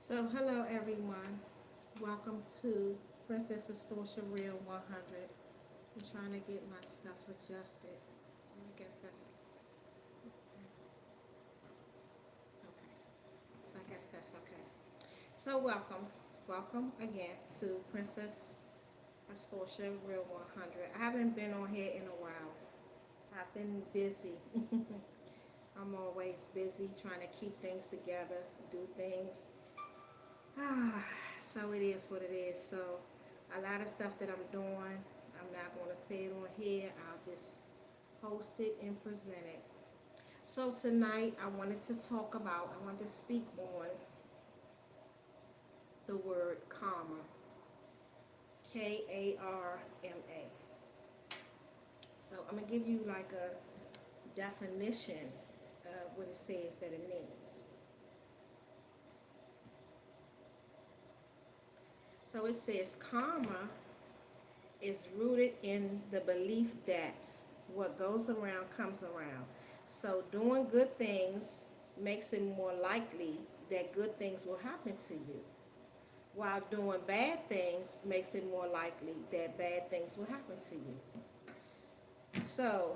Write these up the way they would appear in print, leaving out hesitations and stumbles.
So, hello everyone. Welcome to Princess Astorcia Real 100. I'm trying to get my stuff adjusted. So, I guess that's okay. So, I guess that's okay. So, welcome. Welcome again to Princess Astorcia Real 100. I haven't been on here in a while. I've been busy. I'm always busy trying to keep things together, do things. Ah, so it is what it is. So a lot of stuff that I'm doing, I'm not going to say it on here. I'll just post it and present it. So tonight I wanted to talk about, I wanted to speak on the word karma. Karma. So I'm going to give you like a definition of what it says that it means. So it says karma is rooted in the belief that what goes around comes around. So doing good things makes it more likely that good things will happen to you, while doing bad things makes it more likely that bad things will happen to you. So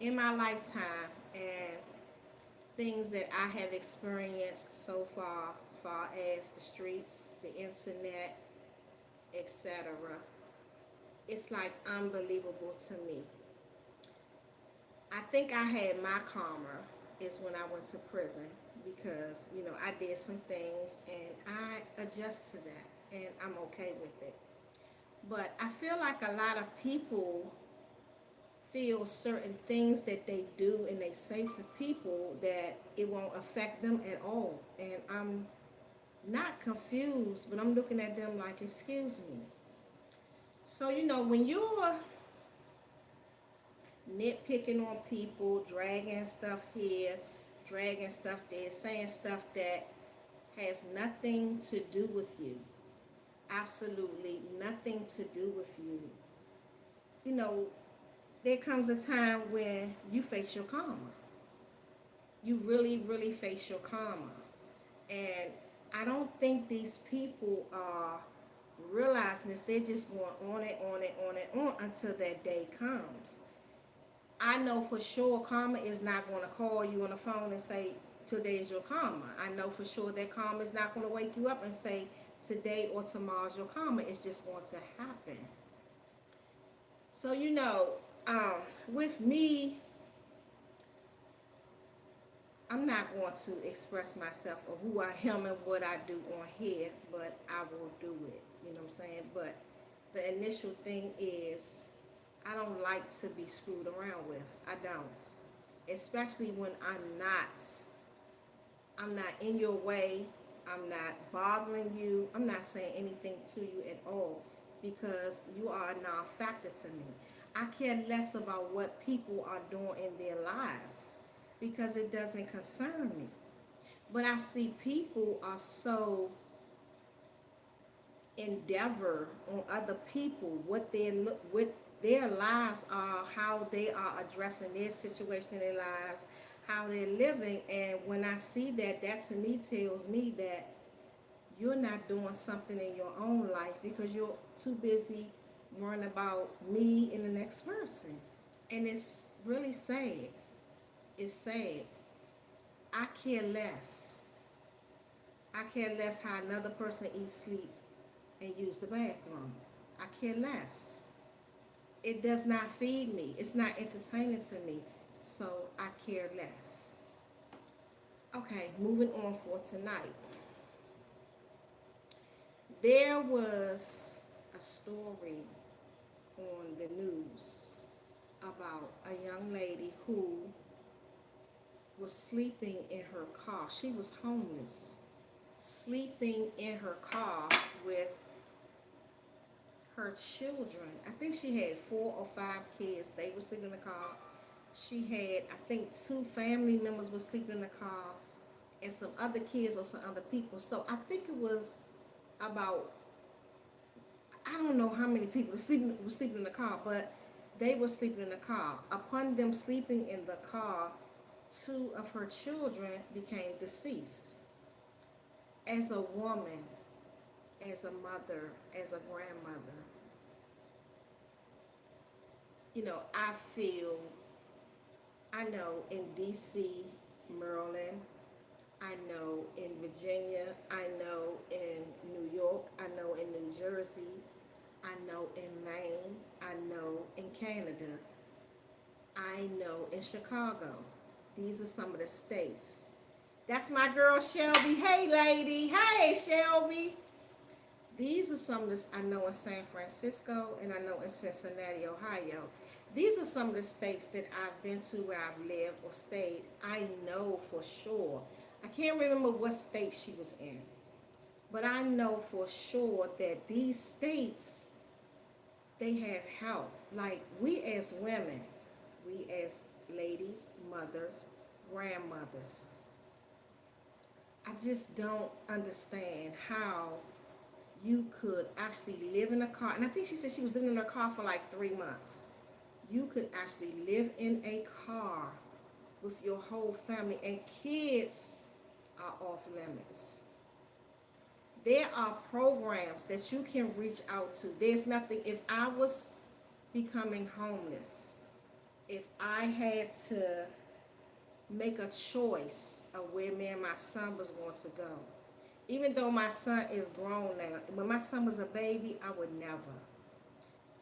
in my lifetime and things that I have experienced so far as the streets, the internet, etc., it's like unbelievable to me. I think I had my karma is when I went to prison because, I did some things and I adjust to that and I'm okay with it. But I feel like a lot of people feel certain things that they do and they say to people that it won't affect them at all. And I'm not confused, but I'm looking at them like, excuse me. So, when you're nitpicking on people, dragging stuff here, dragging stuff there, saying stuff that has nothing to do with you. Absolutely nothing to do with you. You know, there comes a time when you face your karma. You really, really face your karma. And I don't think these people are realizing this. They're just going on and on and on and on until that day comes. I know for sure karma is not going to call you on the phone and say, today is your karma. I know for sure that karma is not going to wake you up and say, today or tomorrow's your karma. It's just going to happen. So, with me, I'm not going to express myself or who I am and what I do on here, but I will do it. You know what I'm saying? But the initial thing is I don't like to be screwed around with. I don't. Especially when I'm not in your way. I'm not bothering you. I'm not saying anything to you at all because you are a non-factor to me. I care less about what people are doing in their lives because it doesn't concern me. But I see people are so endeavor on other people, what their lives are, how they are addressing their situation in their lives, how they're living. And when I see that, that to me tells me that you're not doing something in your own life because you're too busy worrying about me and the next person. And it's really sad. It's sad. I care less. I care less how another person eats, sleep, and use the bathroom. I care less. It does not feed me. It's not entertaining to me. So I care less. Okay, moving on for tonight. There was a story on the news about a young lady who was sleeping in her car. She was homeless, sleeping in her car with her children. I think she had 4 or 5 kids. They were sleeping in the car. She had, I think, 2 family members were sleeping in the car and some other kids or some other people. So I think it was about, I don't know how many people were sleeping in the car, but they were sleeping in the car. Upon them sleeping in the car, 2 of her children became deceased. As a woman, as a mother, as a grandmother, I feel, I know in DC, Maryland, I know in Virginia, I know in New York, I know in New Jersey, I know in Maine, I know in Canada, I know in Chicago. These are some of the states. That's my girl Shelby. Hey, lady. Hey, Shelby. These are some of the I know in San Francisco and I know in Cincinnati, Ohio. These are some of the states that I've been to where I've lived or stayed. I know for sure. I can't remember what state she was in, but I know for sure that these states, they have help. Like we as women, we as ladies, mothers, grandmothers, I just don't understand how you could actually live in a car. And I think she said she was living in her car for like 3 months. You could actually live in a car with your whole family, and kids are off limits. There are programs that you can reach out to. There's nothing, if I was becoming homeless, if I had to make a choice of where me and my son was going to go, even though my son is grown now, when my son was a baby, I would never.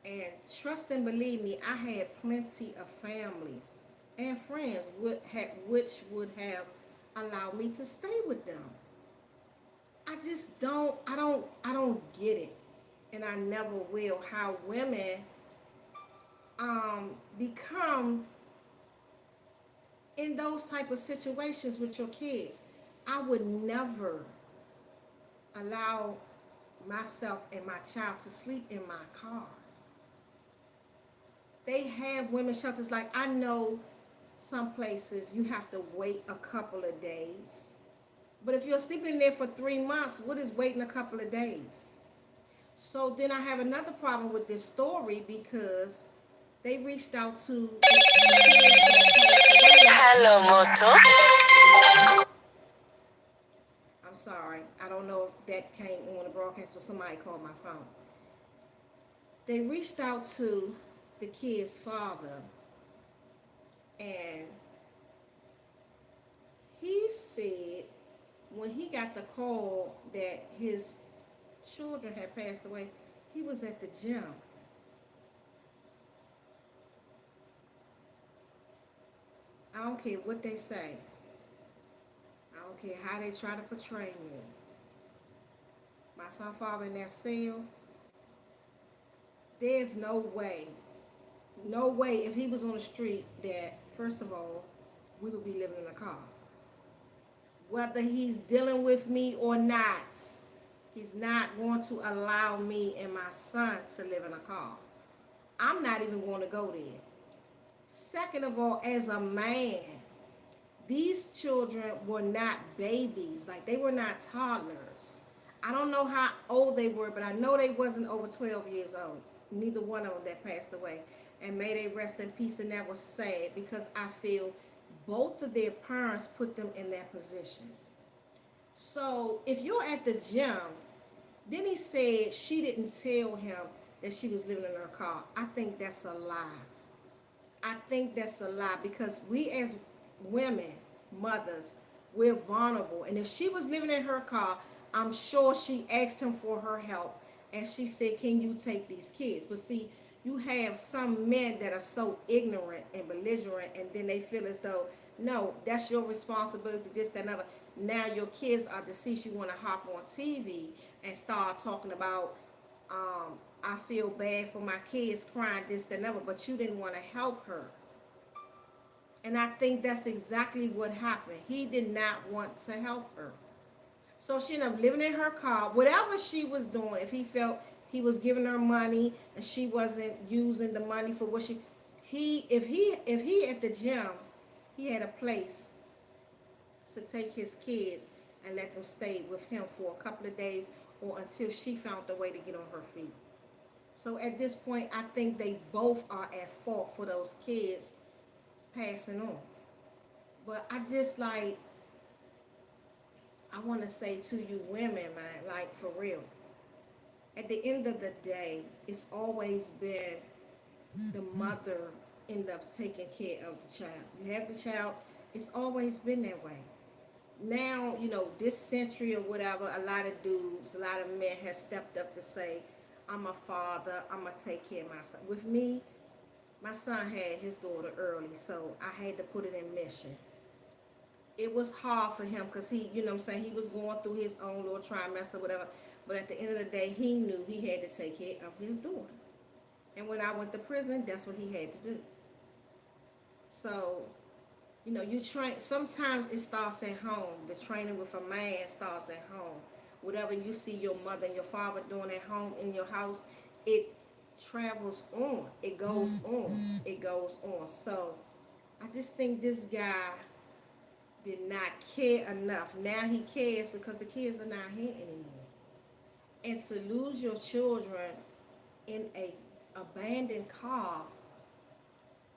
And trust and believe me, I had plenty of family and friends which would have allowed me to stay with them. I just don't get it. And I never will, how women become in those type of situations with your kids. I would never allow myself and my child to sleep in my car. They have women shelters. Like I know some places you have to wait a couple of days. But if you're sleeping in there for 3 months, what is waiting a couple of days? So then I have another problem with this story because they reached out to Hello, Moto. I'm sorry. I don't know if that came on the broadcast, but somebody called my phone. They reached out to the kid's father, and he said when he got the call that his children had passed away, he was at the gym. I don't care what they say. I don't care how they try to portray me. My son father in that cell, there's no way if he was on the street that, first of all, we would be living in a car. Whether he's dealing with me or not, he's not going to allow me and my son to live in a car. I'm not even going to go there. Second of all, as a man, these children were not babies. Like they were not toddlers. I don't know how old they were, but I know they wasn't over 12 years old. Neither one of them that passed away. And may they rest in peace. And that was sad because I feel both of their parents put them in that position. So if you're at the gym, then he said she didn't tell him that she was living in her car. I think that's a lie. I think that's a lie because we as women, mothers, we're vulnerable. And if she was living in her car, I'm sure she asked him for her help. And she said, can you take these kids? But see, you have some men that are so ignorant and belligerent, and then they feel as though, no, that's your responsibility, this, that, and other. Now your kids are deceased. You want to hop on TV and start talking about, I feel bad for my kids crying, this, that, and other, but you didn't want to help her. And I think that's exactly what happened. He did not want to help her. So she ended up living in her car. Whatever she was doing, if he felt he was giving her money and she wasn't using the money for what if he at the gym, he had a place to take his kids and let them stay with him for a couple of days or until she found a way to get on her feet. So at this point, I think they both are at fault for those kids passing on. But I just like, I want to say to you women, man, like for real, at the end of the day, it's always been the mother end up taking care of the child. You have the child, it's always been that way. Now, this century or whatever, a lot of dudes, a lot of men has stepped up to say, I'm a father, I'm going to take care of my son. With me, my son had his daughter early, so I had to put it in mission. It was hard for him because he, he was going through his own little trimester, whatever. But at the end of the day, he knew he had to take care of his daughter. And when I went to prison, that's what he had to do. So, you train, sometimes it starts at home. The training with a man starts at home. Whatever you see your mother and your father doing at home in your house, it travels on. It goes on. It goes on. So, I just think this guy did not care enough. Now he cares because the kids are not here anymore. And to lose your children in a abandoned car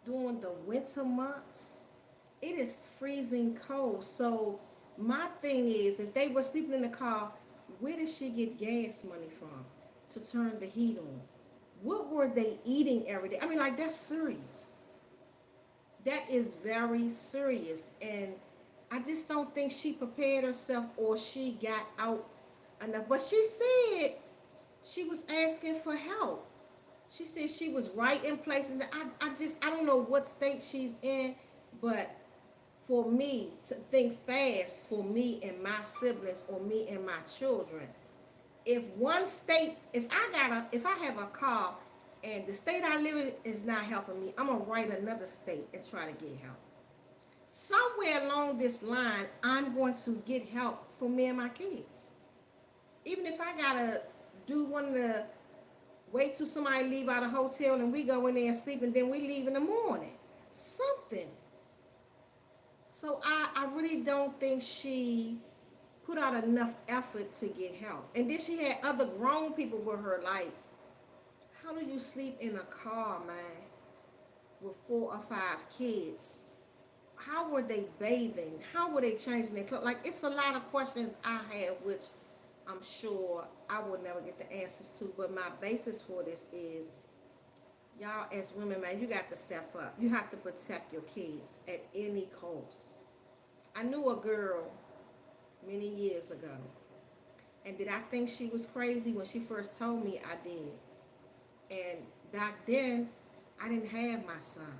during the winter months, it is freezing cold. So my thing is, if they were sleeping in the car, where did she get gas money from to turn the heat on? What were they eating every day? I mean, like, that's serious. That is very serious. And I just don't think she prepared herself or she got out enough. But she said she was asking for help. She said she was right in places. I don't know what state she's in, but for me to think fast for me and my siblings or me and my children, if one state, if I have a car and the state I live in is not helping me, I'm gonna write another state and try to get help. Somewhere along this line, I'm going to get help for me and my kids. Even if I gotta do one of the wait till somebody leave out of the hotel and we go in there and sleep and then we leave in the morning. Something. So I really don't think she put out enough effort to get help. And then she had other grown people with her, like, how do you sleep in a car, man, with 4 or 5 kids? How were they bathing? How were they changing their clothes? Like, it's a lot of questions I have, which I'm sure I will never get the answers to. But my basis for this is, y'all as women, man, you got to step up. You have to protect your kids at any cost. I knew a girl many years ago. And did I think she was crazy when she first told me? I did. And back then, I didn't have my son.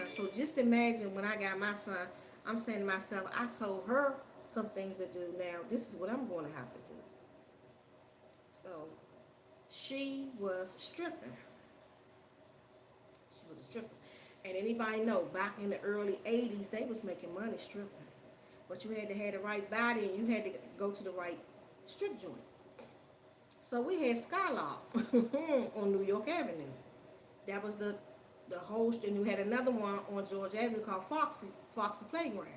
So just imagine when I got my son, I'm saying to myself, I told her some things to do. Now, this is what I'm going to have to do. So, she was stripping. And anybody know, back in the early 80s, they was making money stripping. But you had to have the right body and you had to go to the right strip joint. So we had Skylark on New York Avenue. That was the host, and you had another one on George Avenue called Foxy Playground.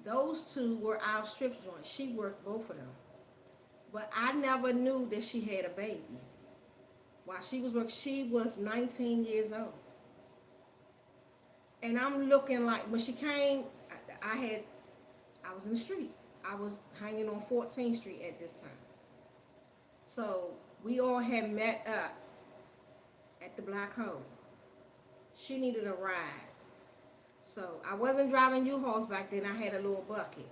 Those two were our strip joints. She worked both of them. But I never knew that she had a baby. While she was working, she was 19 years old. And I'm looking like, when she came, I was in the street. I was hanging on 14th Street at this time. So we all had met up at the Black Hole. She needed a ride. So I wasn't driving U-Hauls back then. I had a little bucket.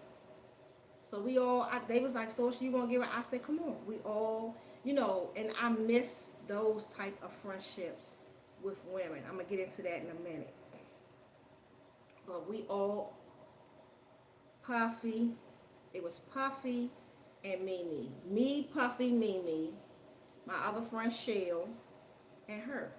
So they was like, Astorcia, you want to give her? I said, come on. We all, and I miss those type of friendships with women. I'm going to get into that in a minute. But we all, Puffy, it was Puffy and Mimi. Me, Puffy, Mimi, my other friend Shell, and her.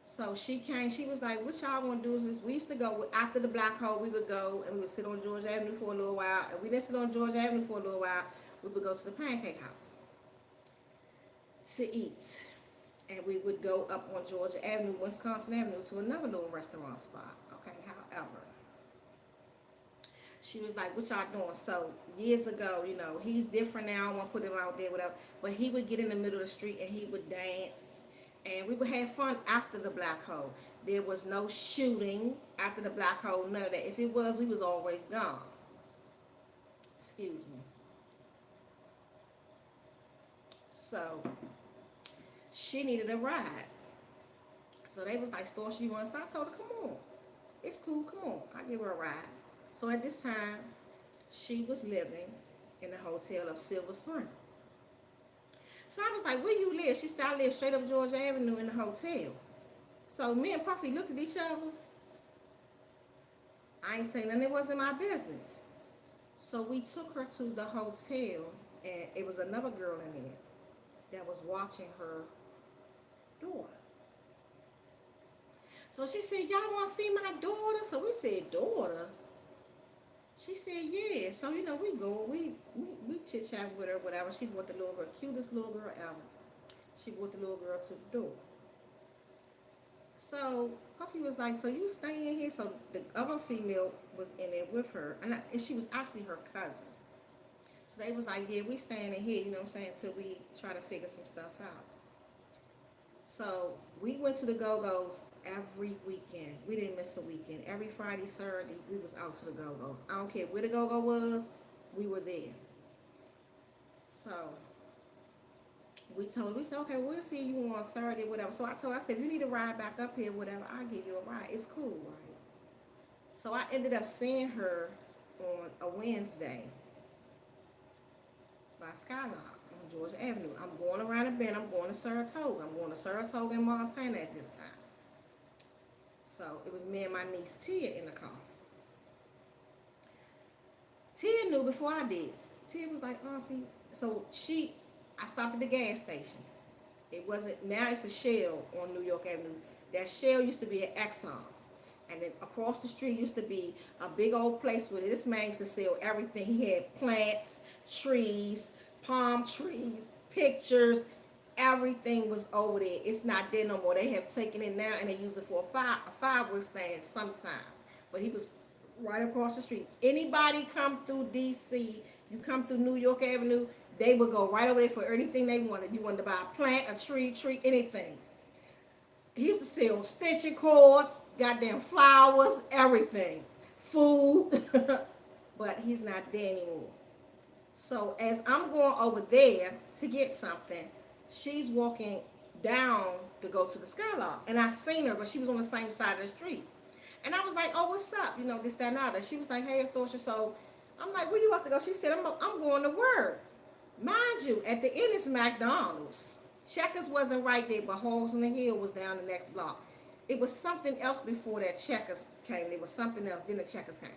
So she came, she was like, what y'all want to do is this. We used to go, after the Black Hole, we would go and we would sit on George Avenue for a little while. And we didn't sit on George Avenue for a little while. We would go to the Pancake House to eat. And we would go up on Georgia Avenue, Wisconsin Avenue, to another little restaurant spot. Okay, however, she was like, what y'all doing? So years ago, he's different now. I don't want to put him out there, whatever. But he would get in the middle of the street and he would dance. And we would have fun after the Black Hole. There was no shooting after the black hole, none of that. If it was, we was always gone. Excuse me. So she needed a ride. So they was like, Astorcia, you want to start? I told her, come on. It's cool, come on. I'll give her a ride. So at this time, she was living in the hotel of Silver Spring. So I was like, where you live? She said, I live straight up Georgia Avenue in the hotel. So me and Puffy looked at each other. I ain't saying nothing, it wasn't my business. So we took her to the hotel, and it was another girl in there that was watching her daughter. So she said, y'all want to see my daughter? So we said, daughter? She said, yeah. So, we go, we chit-chat with her, whatever. She brought the little girl, cutest little girl ever. She brought the little girl to the door. So Puffy was like, so you staying here? So the other female was in there with her, and she was actually her cousin. So they was like, yeah, we staying in here, till we try to figure some stuff out. So we went to the Go-Go's every weekend. We didn't miss a weekend. Every Friday, Saturday, we was out to the Go-Go's. I don't care where the Go-Go was, we were there. So we said, okay, we'll see you on Saturday, whatever. So I said, if you need a ride back up here, whatever, I'll give you a ride. It's cool, right? So I ended up seeing her on a Wednesday by Skylock on Georgia Avenue. I'm going around the bend. I'm going to Saratoga. I'm going to Saratoga in Montana at this time. So it was me and my niece Tia in the car. Tia knew before I did. Tia was like, Auntie. So I stopped at the gas station. It wasn't, now it's a Shell on New York Avenue. That Shell used to be an Exxon. And then across the street used to be a big old place where this man used to sell everything. He had plants, trees, palm trees, pictures. Everything was over there. It's not there no more. They have taken it now and they use it for a fireworks stand sometime. But he was right across the street. Anybody come through D.C., you come through New York Avenue, they would go right over there for anything they wanted. You wanted to buy a plant, a tree, anything. He used to sell stitching cords, goddamn flowers, everything, food, but he's not there anymore. So as I'm going over there to get something, she's walking down to go to the Skylark, and I seen her, but she was on the same side of the street. And I was like, oh, what's up? This, that, and that. She was like, hey, Astorcia. So I'm like, where you about to go? She said, I'm going to work. Mind you, at the end is McDonald's. Checkers wasn't right there, but Holes on the Hill was down the next block. It was something else before that Checkers came. There was something else, then the Checkers came.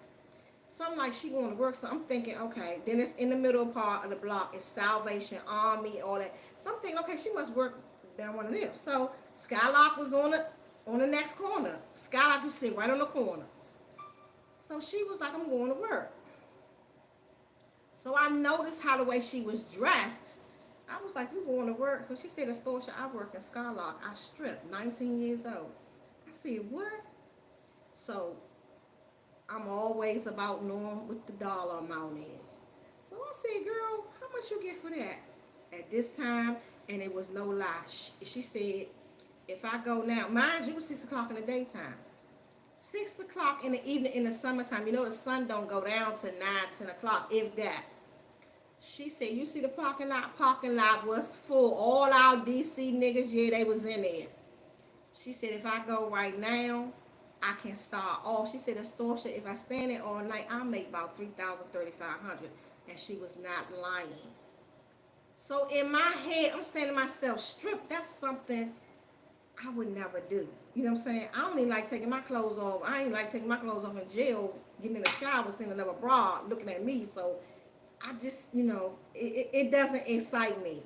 So I'm like, she going to work, so I'm thinking, okay. Then it's in the middle part of the block. It's Salvation Army, all that. So I'm thinking, okay, she must work down one of them. So Skylark was on the next corner. Skylark used to sit right on the corner. So she was like, I'm going to work. So I noticed how the way she was dressed. I was like, you going to work? So she said, Astorcia, I work in Skylark. I strip, 19 years old. I said, what? So I'm always about knowing what the dollar amount is. So I said, girl, how much you get for that? At this time, and it was no lie. She said, if I go now, mind you, it was 6 o'clock in the daytime. 6 o'clock in the evening in the summertime, the sun don't go down to 9, 10 o'clock, if that. She said, you see the parking lot? Parking lot was full. All our DC niggas, yeah, they was in there. She said, if I go right now, I can start off. She said, Astorcia, if I stand there all night, I'll make about $3,000, $3,500. And she was not lying. So in my head, I'm saying to myself, strip, that's something I would never do. You know what I'm saying? I don't even like taking my clothes off. I ain't like taking my clothes off in jail, getting in the shower, seeing another bra looking at me. So I just, it doesn't excite me.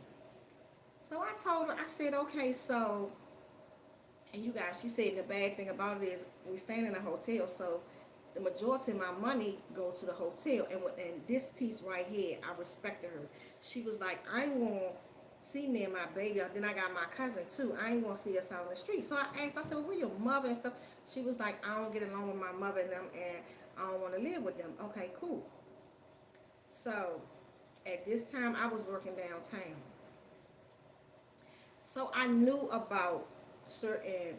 So I told her, I said, okay, so, and you guys, she said the bad thing about it is we staying in a hotel, so the majority of my money go to the hotel. And this piece right here, I respected her. She was like, I ain't going to see me and my baby. Then I got my cousin too. I ain't going to see us out on the street. So I asked, I said, well, where your mother and stuff? She was like, I don't get along with my mother and them, and I don't want to live with them. Okay, cool. So at this time, I was working downtown. So I knew about certain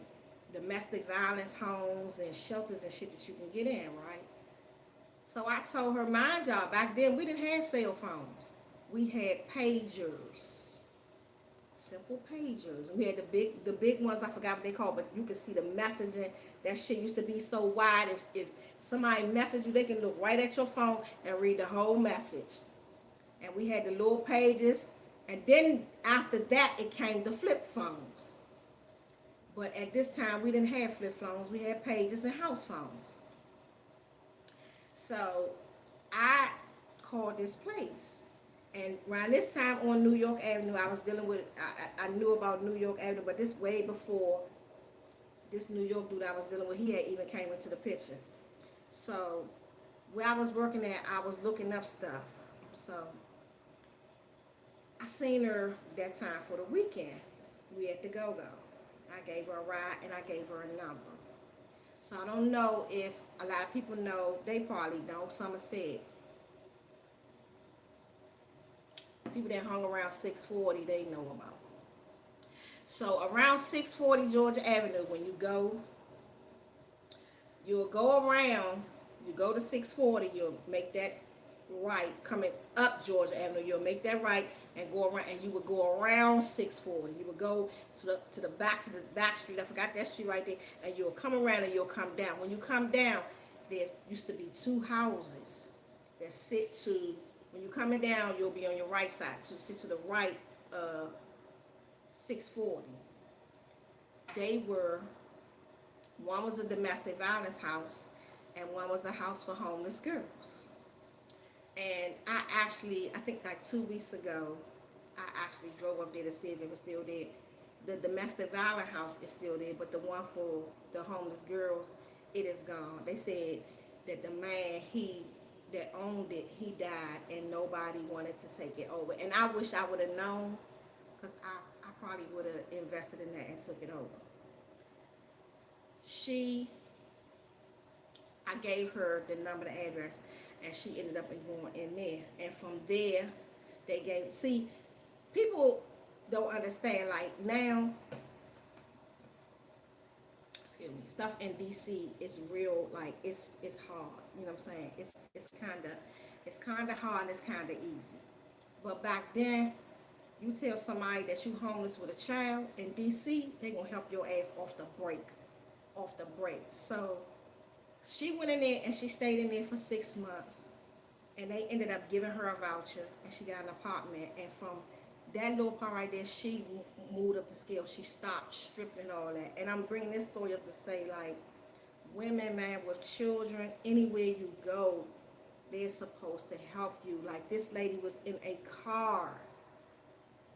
domestic violence homes and shelters and shit that you can get in, right? So I told her, mind y'all, back then we didn't have cell phones. We had pagers, simple pagers. We had the big ones. I forgot what they called, but you could see the messaging. That shit used to be so wide. If somebody messaged you, they can look right at your phone and read the whole message. And we had the little pages. And then after that, it came the flip phones. But at this time, we didn't have flip phones. We had pages and house phones. So I called this place. And around this time on New York Avenue, I was dealing with, I knew about New York Avenue, but this way before this New York dude I was dealing with, he had even came into the picture. So where I was working at, I was looking up stuff. So I seen her that time for the weekend. We at the Go-Go. I gave her a ride and I gave her a number. So I don't know if a lot of people know, they probably don't. Some have said. People that hung around 640, they know about. So around 640 Georgia Avenue, when you go, you'll go around, you go to 640, you'll make that right, coming up Georgia Avenue, you'll make that right and go around, and you would go around 640. You would go to the back street. I forgot that street right there, and you'll come around and you'll come down. When you come down, there used to be two houses that sit to. When you're coming down, you'll be on your right side. To sit to the right of 640. They were, one was a domestic violence house, and one was a house for homeless girls. And I think like 2 weeks ago, I actually drove up there to see if it was still there. The domestic violence house is still there, but the one for the homeless girls, it is gone. They said that the man, that owned it, he died, and nobody wanted to take it over. And I wish I would have known, because I probably would have invested in that and took it over. I gave her the number, the address, and she ended up going in there. And from there, people don't understand, like now, excuse me, stuff in DC is real, like it's hard. You know what I'm saying? It's kinda hard and it's kinda easy. But back then, you tell somebody that you homeless with a child in DC, they gonna help your ass off the break. So she went in there and she stayed in there for 6 months, and they ended up giving her a voucher, and she got an apartment. And from that little part right there, she moved up the scale. She stopped stripping and all that. And I'm bringing this story up to say, like, women, man, with children, anywhere you go, they're supposed to help you. Like, this lady was in a car,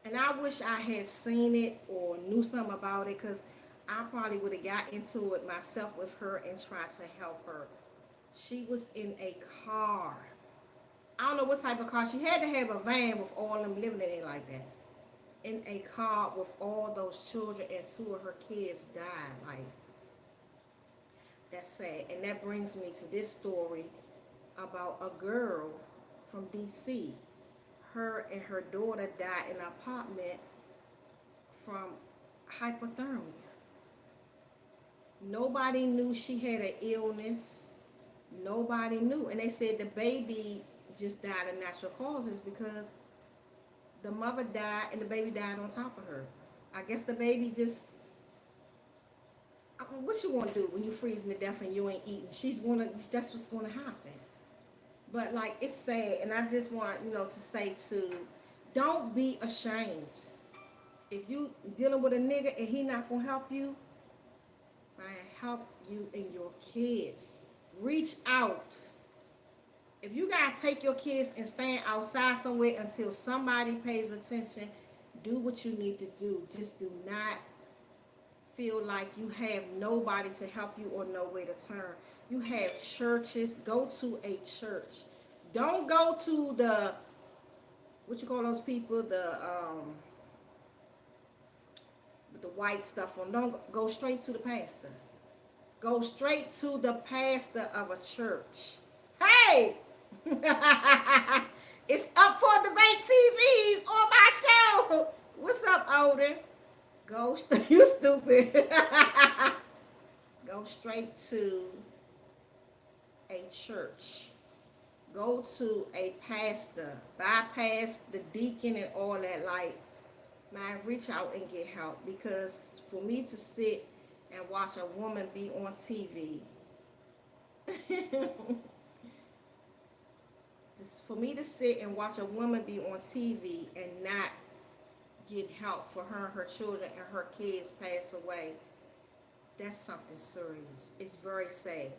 and I wish I had seen it or knew something about it, because I probably would have got into it myself with her and tried to help her. She was in a car. I don't know what type of car. She had to have a van with all them living in it like that. In a car with all those children, and 2 of her kids died. Like, that's sad. And that brings me to this story about a girl from DC. Her and her daughter died in an apartment from hypothermia. Nobody knew she had an illness. Nobody knew. And they said the baby just died of natural causes because the mother died and the baby died on top of her. I guess the baby just, what you gonna do when you freezing to death and you ain't eating? That's what's gonna happen. But like, it's sad, and I just want, to say don't be ashamed. If you dealing with a nigga and he not gonna help you, man, help you and your kids. Reach out. If you gotta take your kids and stand outside somewhere until somebody pays attention, do what you need to do. Just do not feel like you have nobody to help you or nowhere to turn. You have churches. Go to a church. Don't go to the, what you call those people, with the white stuff on. Don't go straight to the pastor. Go straight to the pastor of a church. Hey! It's up for debate TVs on my show. What's up, Odin? You stupid. Go straight to a church. Go to a pastor. Bypass the deacon and all that. Like, man, reach out and get help. Because for me to sit and watch a woman be on TV, for me to sit and watch a woman be on TV and not get help for her and her children and her kids pass away, that's something serious. It's very sad.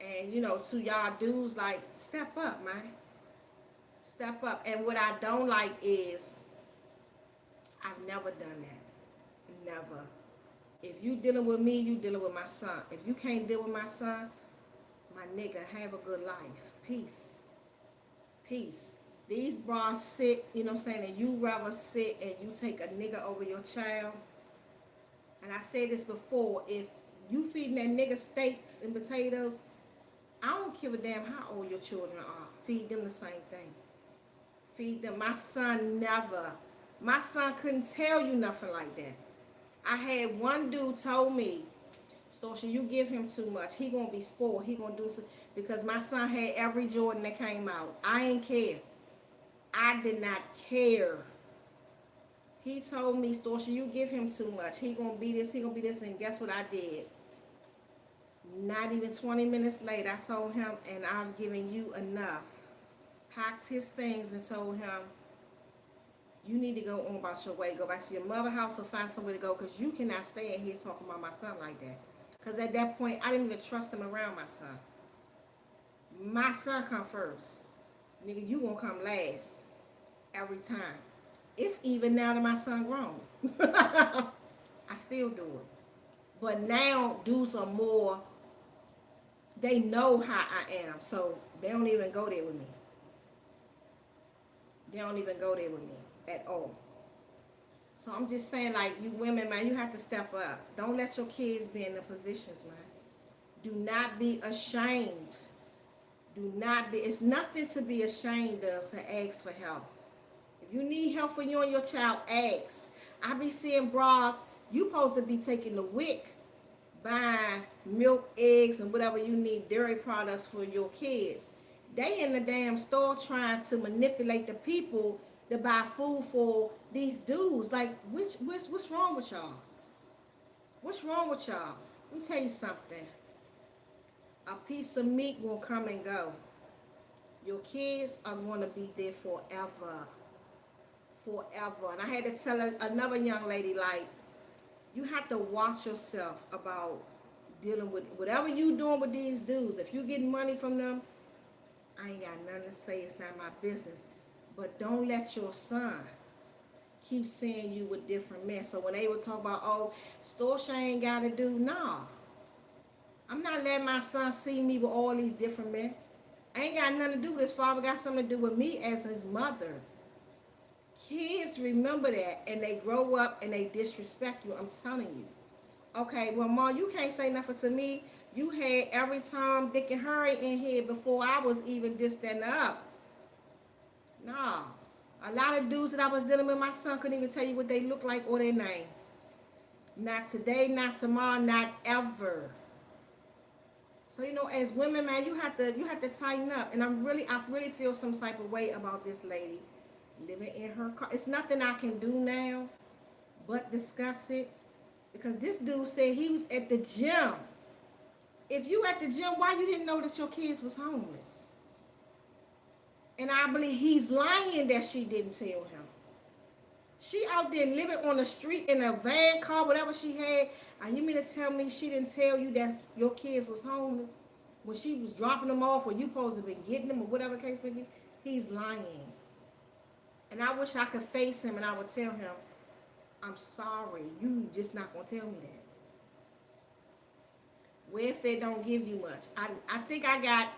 And to y'all dudes, like, step up, man. Step up. And what I don't like is I've never done that. Never. If you dealing with me, you dealing with my son. If you can't deal with my son, my nigga, have a good life. Peace. Peace. These bras sit, you know what I'm saying, and you rather sit and you take a nigga over your child. And I said this before, if you feeding that nigga steaks and potatoes, I don't give a damn how old your children are. Feed them the same thing. Feed them. My son never. My son couldn't tell you nothing like that. I had one dude told me, Astorcia, you give him too much. He gonna be spoiled. He gonna do some, because my son had every Jordan that came out. I ain't care. I did not care. He told me, Astorcia, you give him too much. He gonna be this, he gonna be this, and guess what I did? Not even 20 minutes later, I told him, and I've given you enough. Packed his things and told him, you need to go on about your way. Go back to your mother house or find somewhere to go, because you cannot stay in here talking about my son like that. Because at that point, I didn't even trust him around my son. My son come first. Nigga, you gonna come last every time. It's even now that my son grown. I still do it. But now dudes are more, they know how I am. So they don't even go there with me. They don't even go there with me at all. So I'm just saying, like, you women, man, you have to step up. Don't let your kids be in the positions, man. Do not be ashamed. Do not be, it's nothing to be ashamed of to ask for help. If you need help for you and your child, ask. I be seeing bras, you supposed to be taking the WIC, buying milk, eggs, and whatever you need, dairy products for your kids. They in the damn store trying to manipulate the people to buy food for these dudes. Like, what's wrong with y'all? What's wrong with y'all? Let me tell you something. A piece of meat will come and go. Your kids are going to be there forever. Forever. And I had to tell another young lady, like, you have to watch yourself about dealing with whatever you doing with these dudes. If you getting money from them, I ain't got nothing to say. It's not my business. But don't let your son keep seeing you with different men. So when they would talk about, oh, Astorcia ain't got to do, nah. I'm not letting my son see me with all these different men. I ain't got nothing to do with his father. Got something to do with me as his mother. Kids remember that, and they grow up and they disrespect you. I'm telling you. Okay, well, Mom, you can't say nothing to me. You had every Tom, Dick, and Harry in here before I was even this, that, and the other. Nah. A lot of dudes that I was dealing with, my son couldn't even tell you what they look like or their name. Not today, not tomorrow, not ever. So, as women, man, you have to tighten up. And I really feel some type of way about this lady living in her car. It's nothing I can do now but discuss it, because this dude said he was at the gym. If you at the gym, why you didn't know that your kids was homeless? And I believe he's lying that she didn't tell him. She out there living on the street in a van car, whatever she had. And you mean to tell me she didn't tell you that your kids was homeless when she was dropping them off, or you supposed to be getting them, or whatever the case may be? He's lying. And I wish I could face him and I would tell him, I'm sorry, you just not going to tell me that. Welfare don't give you much. I think I got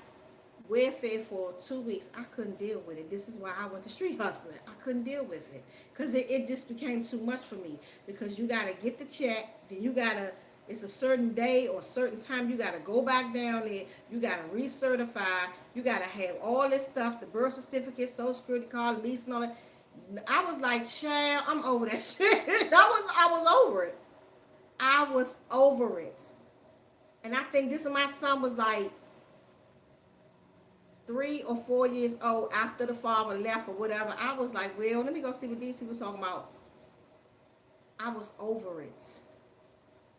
welfare for 2 weeks. I couldn't deal with it. This is why I went to street hustling. I couldn't deal with it. Because it just became too much for me. Because you got to get the check, then you got to, it's a certain day or a certain time, you got to go back down there, you got to recertify, you got to have all this stuff, the birth certificate, social security card, lease and all that. I was like, child, I'm over that shit. I was over it. I was over it. And I think this my son was like 3 or 4 years old after the father left or whatever. I was like, well, let me go see what these people talking about. I was over it.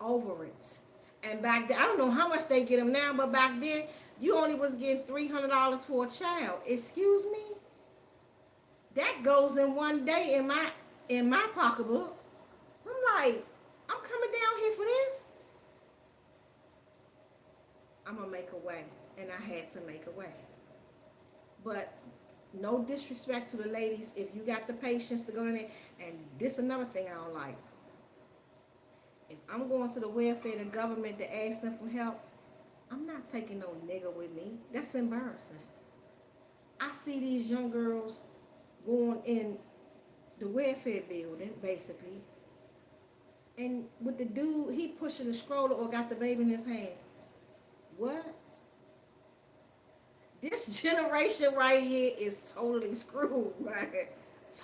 Over it. And back then, I don't know how much they get them now, but back then, you only was getting $300 for a child. Excuse me? That goes in one day in my pocketbook. So I'm like, I'm coming down here for this. I'm gonna make a way, and I had to make a way. But no disrespect to the ladies, if you got the patience to go in there, and this another thing I don't like. If I'm going to the welfare, the government to ask them for help, I'm not taking no nigga with me. That's embarrassing. I see these young girls going in the welfare building, basically, and with the dude, he pushing the stroller or got the baby in his hand. What? This generation right here is totally screwed, right?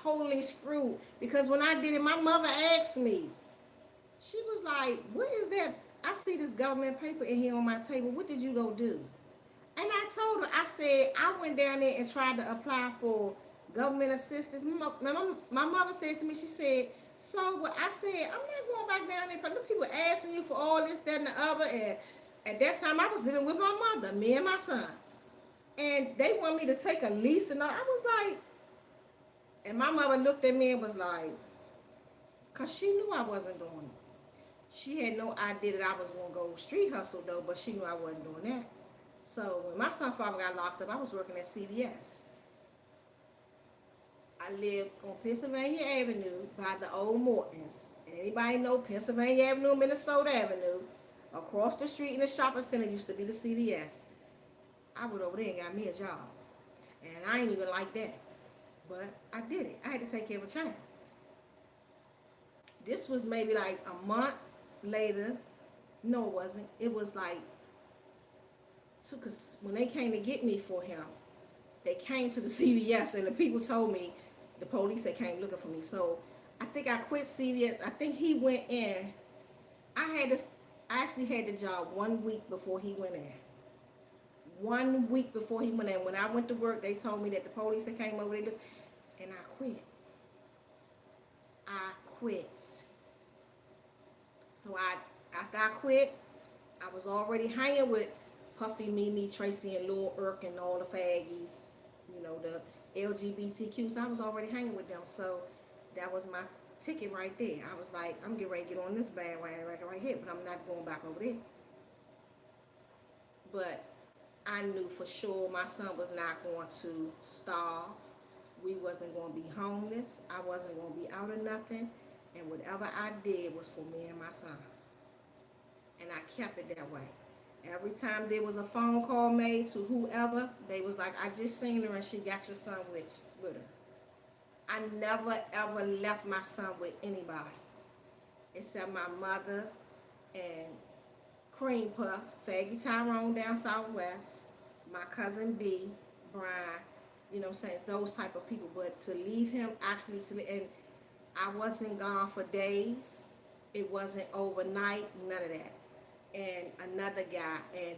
Totally screwed. Because when I did it, my mother asked me. She was like, what is that? I see this government paper in here on my table. What did you go do? And I told her, I said, I went down there and tried to apply for government assistance. My mother said to me, she said, so what? I said, I'm not going back down there. But the people asking you for all this, that, and the other. And at that time, I was living with my mother, me and my son. And they want me to take a lease. And I was like, and my mother looked at me and was like, because she knew I wasn't doing it. She had no idea that I was going to go street hustle, though, but she knew I wasn't doing that. So when my son father got locked up, I was working at CVS. I lived on Pennsylvania Avenue by the old Mortons. And anybody know Pennsylvania Avenue, Minnesota Avenue, across the street in the shopping center used to be the CVS. I went over there and got me a job. And I ain't even like that. But I did it. I had to take care of a child. This was maybe like a month later. No, it wasn't. It was like, when they came to get me for him, they came to the CVS and the people told me, the police that came looking for me. So I think I quit CVS. I think he went in. I actually had the job 1 week before he went in. 1 week before he went in. When I went to work, they told me that the police that came over, and I quit. I quit. So after I quit, I was already hanging with Puffy, Mimi, Tracy, and Lil Urk, and all the faggies, the LGBTQs. I was already hanging with them. So that was my ticket right there. I was like, I'm getting ready to get on this bandwagon right here, but I'm not going back over there. But I knew for sure my son was not going to starve. We wasn't going to be homeless. I wasn't going to be out of nothing. And whatever I did was for me and my son. And I kept it that way. Every time there was a phone call made to whoever, they was like, I just seen her and she got your son with her. I never ever left my son with anybody. Except my mother and Cream Puff, Faggy Tyrone down Southwest, my cousin B, Brian, those type of people. But to leave him and I wasn't gone for days. It wasn't overnight, none of that. And another guy, and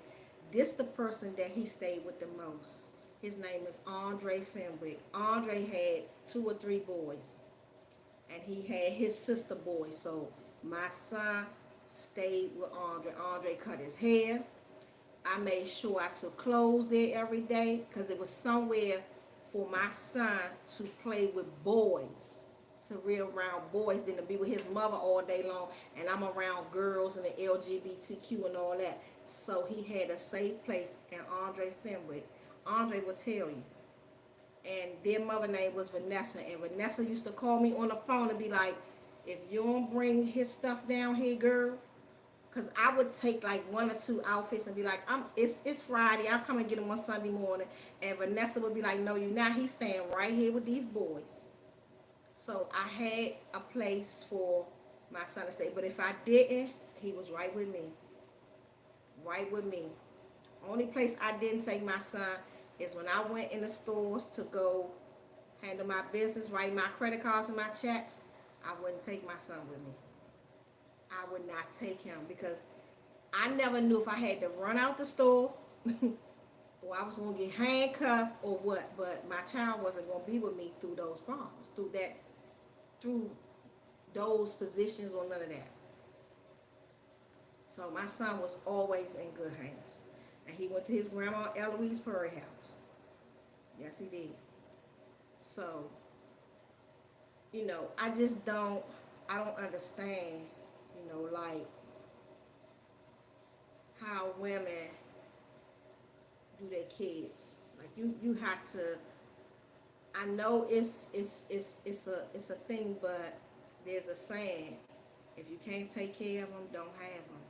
this the person that he stayed with the most. His name is Andre Fenwick. Andre had 2 or 3 boys, and he had his sister boys. So my son stayed with Andre. Andre cut his hair. I made sure I took clothes there every day because it was somewhere for my son to play with boys, to be around boys than to be with his mother all day long. And I'm around girls and the LGBTQ and all that. So he had a safe place. And Andre Fenwick, Andre will tell you. And their mother name was Vanessa. And Vanessa used to call me on the phone and be like, if you don't bring his stuff down here, girl. Because I would take like 1 or 2 outfits and be like, it's Friday. I'll come and get him on Sunday morning. And Vanessa would be like, no, you're not. He's staying right here with these boys. So I had a place for my son to stay. But if I didn't, he was right with me. Right with me. Only place I didn't take my son is when I went in the stores to go handle my business, write my credit cards and my checks. I wouldn't take my son with me. I would not take him because I never knew if I had to run out the store or I was gonna get handcuffed or what. But my child wasn't gonna be with me through those problems, through those positions or none of that. So my son was always in good hands. And he went to his grandma Eloise Perry house. Yes, he did. So, I don't understand, like how women do their kids. Like you have to. I know it's a thing, but there's a saying: if you can't take care of them, don't have them.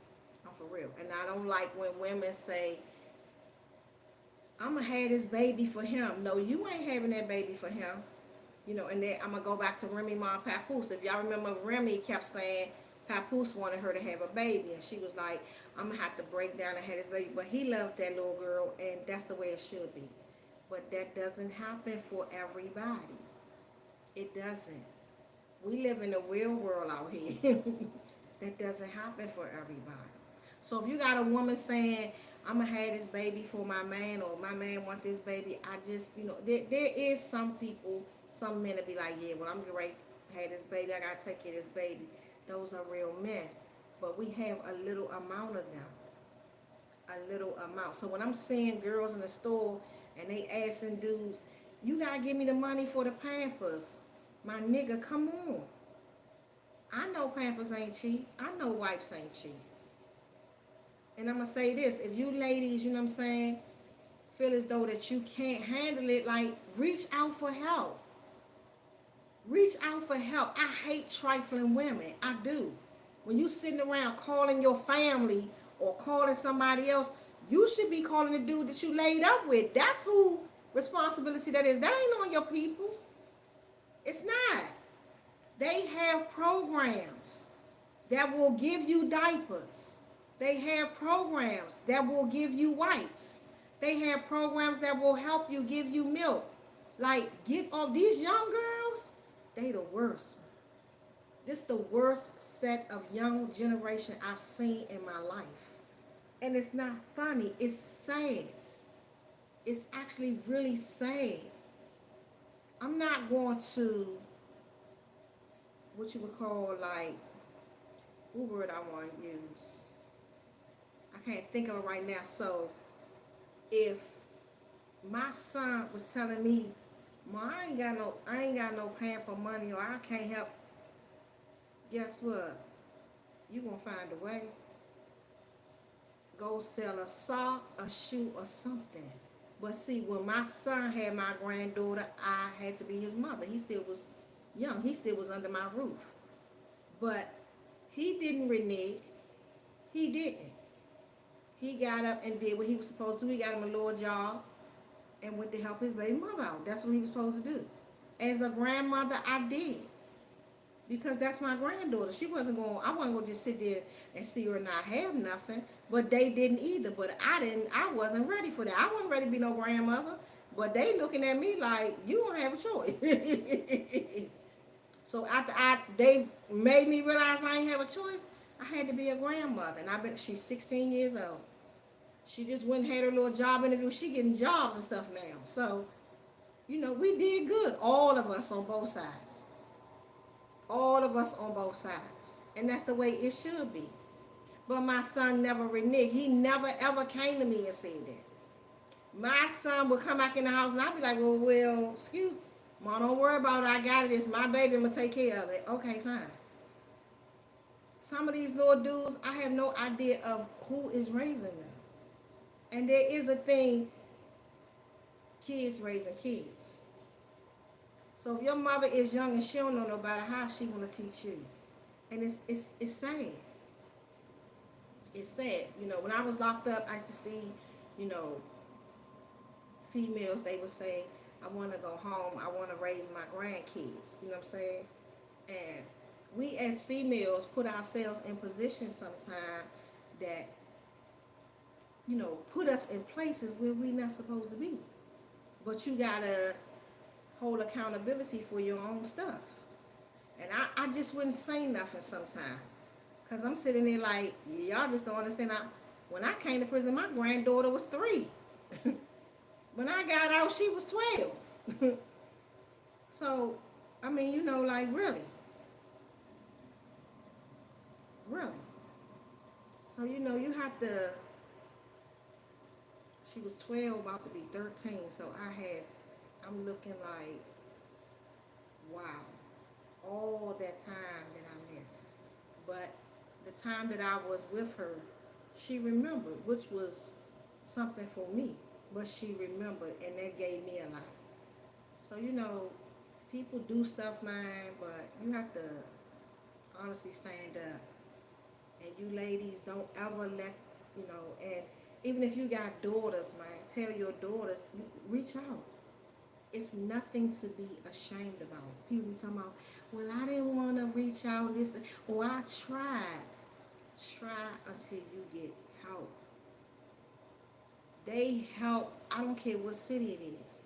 I'm for real. And I don't like when women say, "I'm gonna have this baby for him." No, you ain't having that baby for him. And then I'm gonna go back to Remy Ma Papoose. If y'all remember, Remy kept saying Papoose wanted her to have a baby, and she was like, "I'm gonna have to break down and have this baby." But he loved that little girl, and that's the way it should be. But that doesn't happen for everybody. It doesn't. We live in a real world out here. That doesn't happen for everybody. So if you got a woman saying, "I'm gonna have this baby for my man," or "my man want this baby," I just, there is some people, some men that be like, "Yeah, well, I'm getting ready to have this baby. I gotta take care of this baby." Those are real men. But we have a little amount of them. A little amount. So when I'm seeing girls in the store and they asking dudes, "You gotta give me the money for the Pampers." My nigga, come on. I know Pampers ain't cheap. I know wipes ain't cheap. And I'm going to say this. If you ladies, you know what I'm saying, feel as though that you can't handle it, like, reach out for help. Reach out for help. I hate trifling women. I do. When you sitting around calling your family or calling somebody else, you should be calling the dude that you laid up with. That's who responsibility that is. That ain't on your people's. It's not. They have programs that will give you diapers. They have programs that will give you wipes. They have programs that will help you, give you milk. Like, get off these young girls. They the worst. This the worst set of young generation I've seen in my life. And it's not funny. It's sad. It's actually really sad. I'm not going to, what you would call, like, what word I want to use? I can't think of it right now. So if my son was telling me, "Ma, I ain't got no pamper money, or I can't help," guess what? You gonna find a way. Go sell a sock, a shoe, or something. But see, when my son had my granddaughter, I had to be his mother. He still was young. He still was under my roof. But he didn't renege. He didn't. He got up and did what he was supposed to. He got him a little job and went to help his baby mother out. That's what he was supposed to do. As a grandmother, I did. Because that's my granddaughter. I wasn't going to just sit there and see her not have nothing. But they didn't either. But I wasn't ready for that. I wasn't ready to be no grandmother. But they looking at me like, you don't have a choice. So after they made me realize I ain't have a choice, I had to be a grandmother. And she's 16 years old. She just went and had her little job interview. She getting jobs and stuff now. So, we did good. All of us on both sides. All of us on both sides. And that's the way it should be. But my son never reneged. He never ever came to me and said that. My son would come back in the house and I'd be like, well, excuse me. Mom, don't worry about it. I got it. It's my baby. I'm going to take care of it. Okay, fine. Some of these little dudes, I have no idea of who is raising them. And there is a thing, kids raising kids. So if your mother is young and she don't know no better, how she want to teach you? And it's sad. It's sad. When I was locked up, I used to see, females, they would say, "I want to go home. I want to raise my grandkids." You know what I'm saying? And we as females put ourselves in positions sometimes that, put us in places where we're not supposed to be. But you got to hold accountability for your own stuff. And I just wouldn't say nothing sometimes. Cause I'm sitting there like, y'all just don't understand. When I came to prison, my granddaughter was 3. When I got out, she was 12. So, I mean, like really, really. So you have to. She was 12, about to be 13. So I'm looking like, wow, all that time that I missed. But the time that I was with her, she remembered, which was something for me. But she remembered, and that gave me a lot. So people do stuff, man, but you have to honestly stand up. And you ladies, don't ever let and even if you got daughters, man, tell your daughters, reach out. It's nothing to be ashamed about. People be talking about, well, I didn't want to reach out, listen, or I tried. Try until you get help. They help, I don't care what city it is.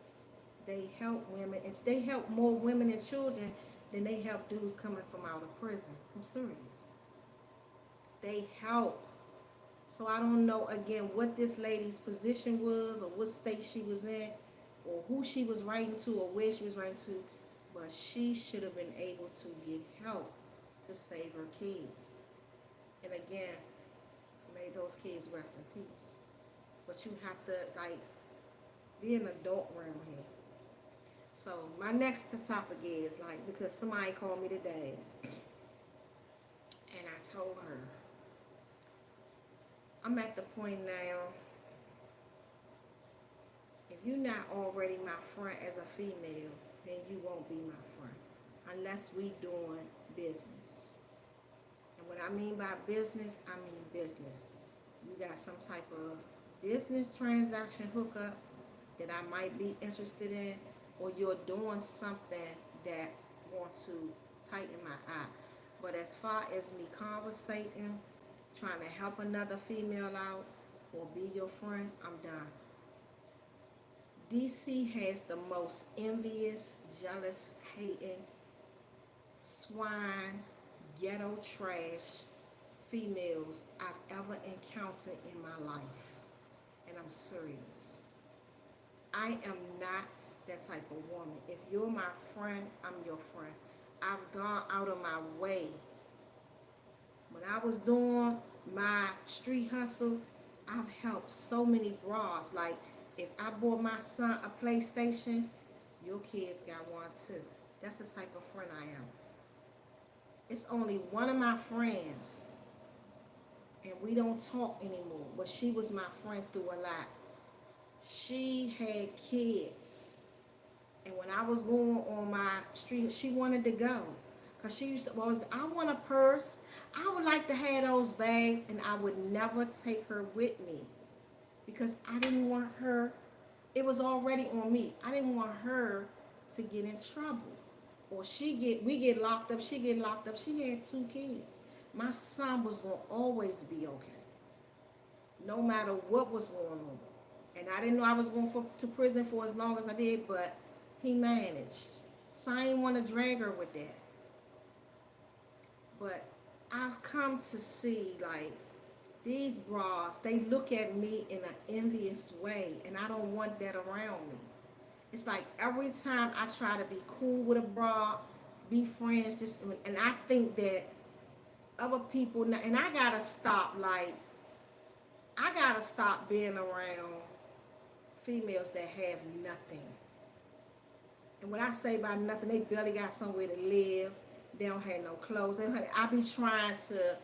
They help women, and they help more women and children than they help dudes coming from out of prison. I'm serious. They help. So I don't know again what this lady's position was, or what state she was in, or who she was writing to, or where she was writing to, but she should have been able to get help to save her kids. And again, may those kids rest in peace. But you have to be an adult around here. So my next topic is because somebody called me today, and I told her I'm at the point now. If you're not already my friend as a female, then you won't be my friend unless we doing business. And what I mean by business, I mean business. You got some type of business transaction hookup that I might be interested in, or you're doing something that wants to tighten my eye. But as far as me conversating, trying to help another female out, or be your friend, I'm done. DC has the most envious, jealous, hating, swine, ghetto trash females I've ever encountered in my life. And I'm serious. I am not that type of woman. If you're my friend, I'm your friend. I've gone out of my way. When I was doing my street hustle, I've helped so many bras. Like, if I bought my son a PlayStation, your kids got one too. That's the type of friend I am. It's only one of my friends, and we don't talk anymore, but she was my friend through a lot. She had kids, and when I was going on my street, she wanted to go. Because she used to always, I want a purse. I would like to have those bags, and I would never take her with me. Because I didn't want her, it was already on me. I didn't want her to get in trouble. Or we get locked up, she get locked up. She had 2 kids. My son was going to always be okay. No matter what was going on. And I didn't know I was going to prison for as long as I did, but he managed. So I didn't want to drag her with that. But I've come to see, these bras, they look at me in an envious way, and I don't want that around me. It's like every time I try to be cool with a bra, be friends, and I think that other people, and I gotta stop, being around females that have nothing. And when I say by nothing, they barely got somewhere to live. They don't have no clothes. I be trying to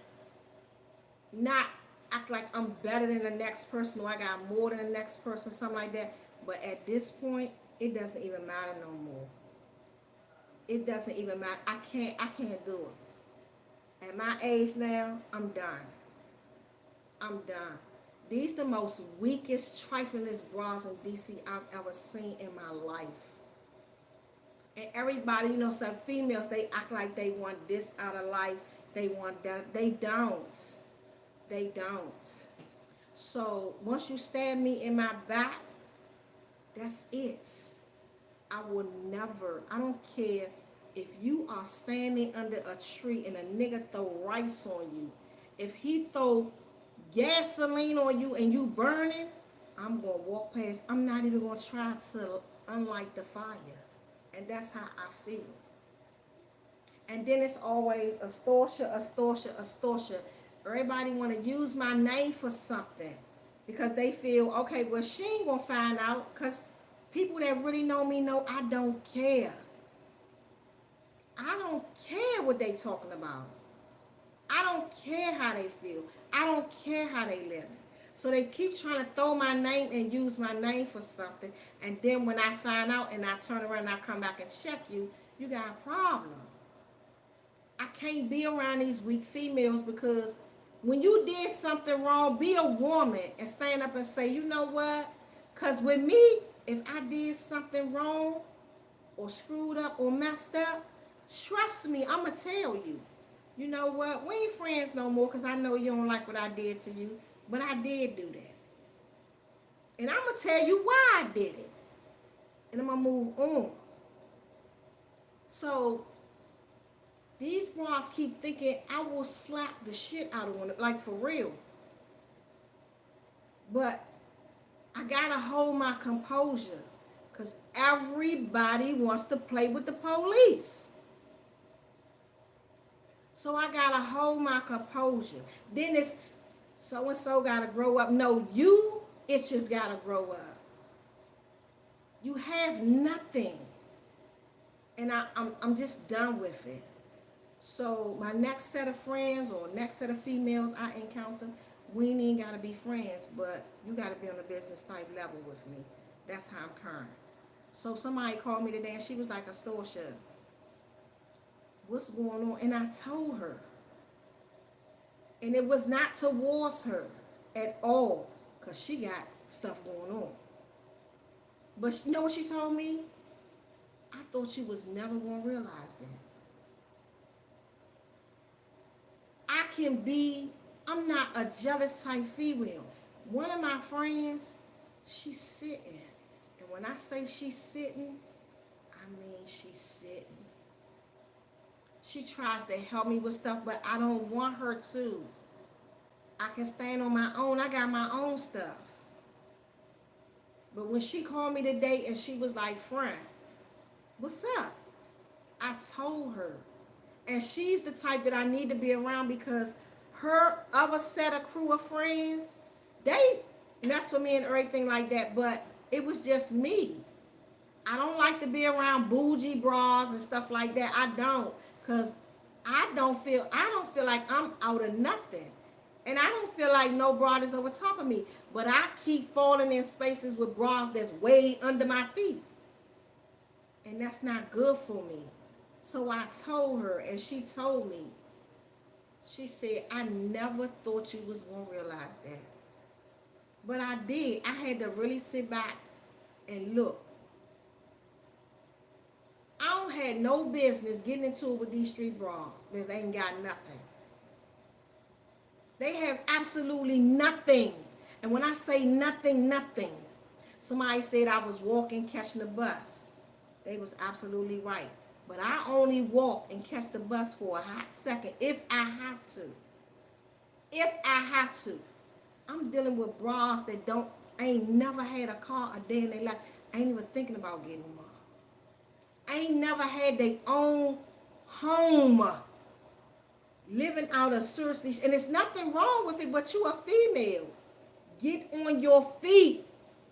not act like I'm better than the next person, or I got more than the next person, something like that. But at this point, it doesn't even matter no more. It doesn't even matter. I can't do it. At my age now, I'm done. I'm done. These the most weakest, triflingest bras in DC I've ever seen in my life. And everybody, some females, they act like they want this out of life. They want that. They don't. They don't. So once you stab me in my back, that's it. I will never, I don't care if you are standing under a tree and a nigga throw rice on you. If he throw gasoline on you and you burning, I'm going to walk past. I'm not even going to try to unlight the fire. And that's how I feel. And then it's always Astorcia, Astorcia, Astorcia. Everybody want to use my name for something because they feel, okay, well, she ain't going to find out because people that really know me know I don't care. I don't care what they talking about. I don't care how they feel. I don't care how they live. So they keep trying to throw my name and use my name for something. And then when I find out and I turn around and I come back and check you, you got a problem. I can't be around these weak females because when you did something wrong, be a woman and stand up and say, you know what? Because with me, if I did something wrong or screwed up or messed up, trust me, I'm going to tell you. You know what? We ain't friends no more because I know you don't like what I did to you. But I did do that. And I'm going to tell you why I did it. And I'm going to move on. So these bras keep thinking I will slap the shit out of one, like for real. But I got to hold my composure because everybody wants to play with the police. So I got to hold my composure. Then it's so-and-so got to grow up. No, you, it just got to grow up. You have nothing. And I'm just done with it. So my next set of friends or next set of females I encounter, we ain't got to be friends, but you got to be on a business type level with me. That's how I'm current. So somebody called me today and she was like, Astorcia, what's going on? And I told her. And it was not towards her at all because she got stuff going on. But you know what she told me? I thought you was never going to realize that. I'm not a jealous type female. One of my friends, she's sitting. And when I say she's sitting, I mean she's sitting. She tries to help me with stuff, but I don't want her to. I can stand on my own. I got my own stuff. But when she called me today and she was like, friend, what's up? I told her. And she's the type that I need to be around because her other set of crew of friends, they mess with me and everything like that, but it was just me. I don't like to be around bougie bras and stuff like that. I don't, because I don't feel like I'm out of nothing. And I don't feel like no bra is over top of me. But I keep falling in spaces with bras that's way under my feet. And that's not good for me. So I told her, and she told me, she said, I never thought you was going to realize that. But I did. I had to really sit back and look. I don't have no business getting into it with these street bras. They ain't got nothing. They have absolutely nothing. And when I say nothing, nothing. Somebody said I was walking, catching the bus. They was absolutely right. But I only walk and catch the bus for a hot second if I have to. If I have to. I'm dealing with bras that I ain't never had a car a day in their life. I ain't even thinking about getting one. I ain't never had their own home. Living out of seriously, and there's nothing wrong with it, but you a female. Get on your feet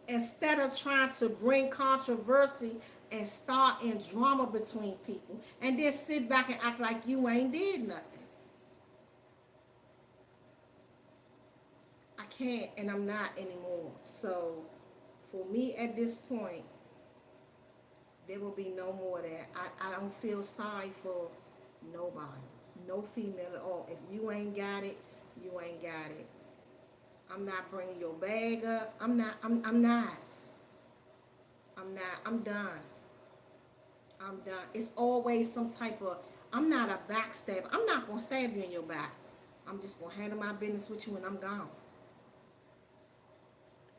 instead of trying to bring controversy and start in drama between people and then sit back and act like you ain't did nothing. I can't, and I'm not anymore. So for me at this point, there will be no more of that. I don't feel sorry for nobody. No female at all. If you ain't got it, you ain't got it. I'm not bringing your bag up. I'm not. I'm not. I'm done. I'm done. It's always some type of, I'm not a backstabber. I'm not going to stab you in your back. I'm just going to handle my business with you and I'm gone.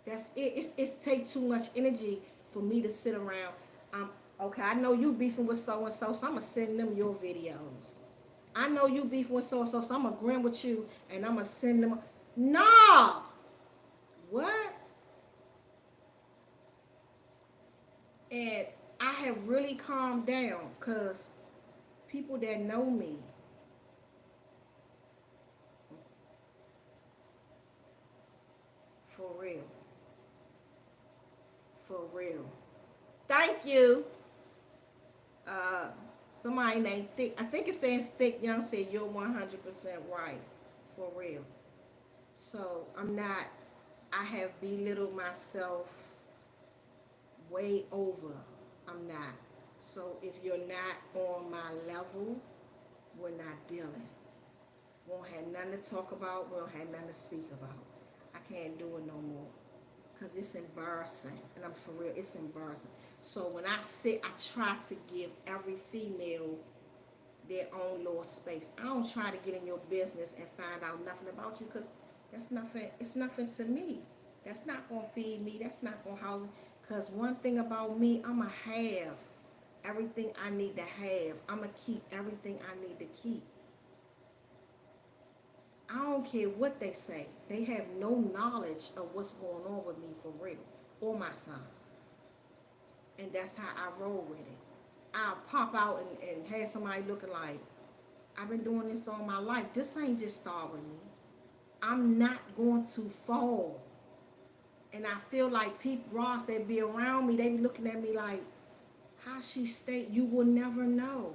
That's it. It's take too much energy for me to sit around. Okay, I know you beefing with so-and-so, so I'm going to send them your videos. I know you beef with so I'm agreeing with you and I'm gonna send them. No, what? And I have really calmed down because people that know me, for real, for real. Thank you. Uh, somebody named Thick. I think it says Thick Young said you're 100% right, for real. So I'm not. I have belittled myself way over. I'm not. So if you're not on my level, we're not dealing. We don't have nothing to talk about. We don't have nothing to speak about. I can't do it no more. Because it's embarrassing. And I'm for real, it's embarrassing. So when I sit, I try to give every female their own little space. I don't try to get in your business and find out nothing about you because that's nothing, it's nothing to me. That's not going to feed me. That's not going to house me. Because one thing about me, I'm going to have everything I need to have. I'm going to keep everything I need to keep. I don't care what they say. They have no knowledge of what's going on with me for real or my son. And that's how I roll with it. I'll pop out and have somebody looking like, I've been doing this all my life. This ain't just starting me. I'm not going to fall. And I feel like people, Ross, that be around me, they be looking at me like, how she stay? You will never know.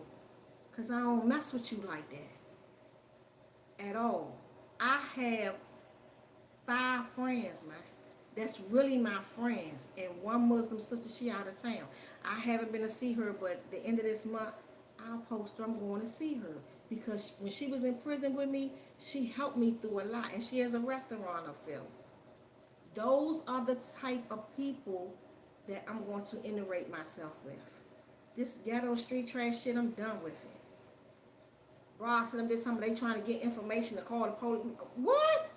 Because I don't mess with you like that at all. I have 5 friends, man. That's really my friends. And one Muslim sister, she out of town. I haven't been to see her, but the end of this month, I'll post her. I'm going to see her. Because when she was in prison with me, she helped me through a lot. And she has a restaurant in Philly. Those are the type of people that I'm going to integrate myself with. This ghetto street trash shit, I'm done with it. Ross and them did something, they trying to get information to call the police. What?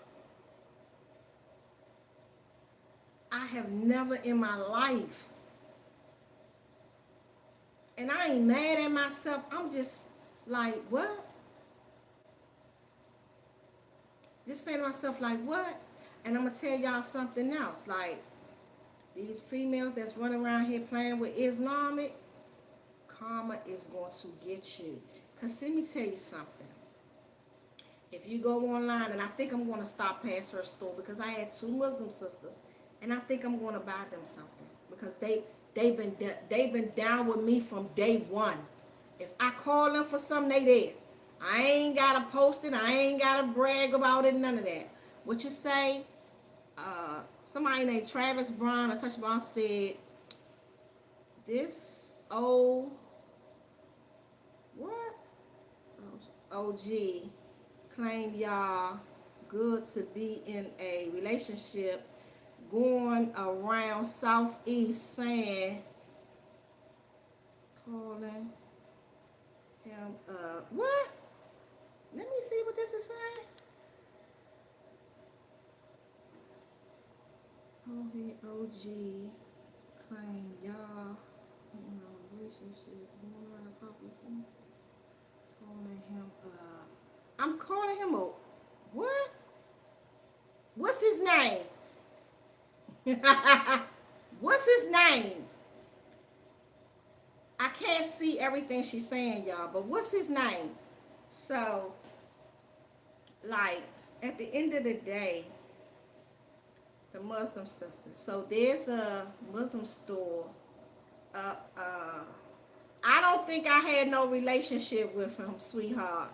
I have never in my life. And I ain't mad at myself. I'm just like, what? Just saying to myself, like, what? And I'm going to tell y'all something else. Like, these females that's running around here playing with Islamic, karma is going to get you. Because let me tell you something. If you go online, and I think I'm going to stop past her store because I had 2 Muslim sisters, and I think I'm going to buy them something because they've been down with me from day one. If I call them for something, they there. I ain't gotta post it. I ain't gotta brag about it. None of that. What you say? Somebody named Travis Brown or such Brown said, "This old what? OG claim y'all good to be in a relationship, going around Southeast saying, calling him what? Let me see what this is saying. OG claim y'all in a relationship, going around Southeast saying, calling him I'm calling him a what? What's his name? What's his name? I can't see everything she's saying, y'all, but what's his name? So, like, at the end of the day, the Muslim sisters. So there's a Muslim store. I don't think I had no relationship with him, sweetheart.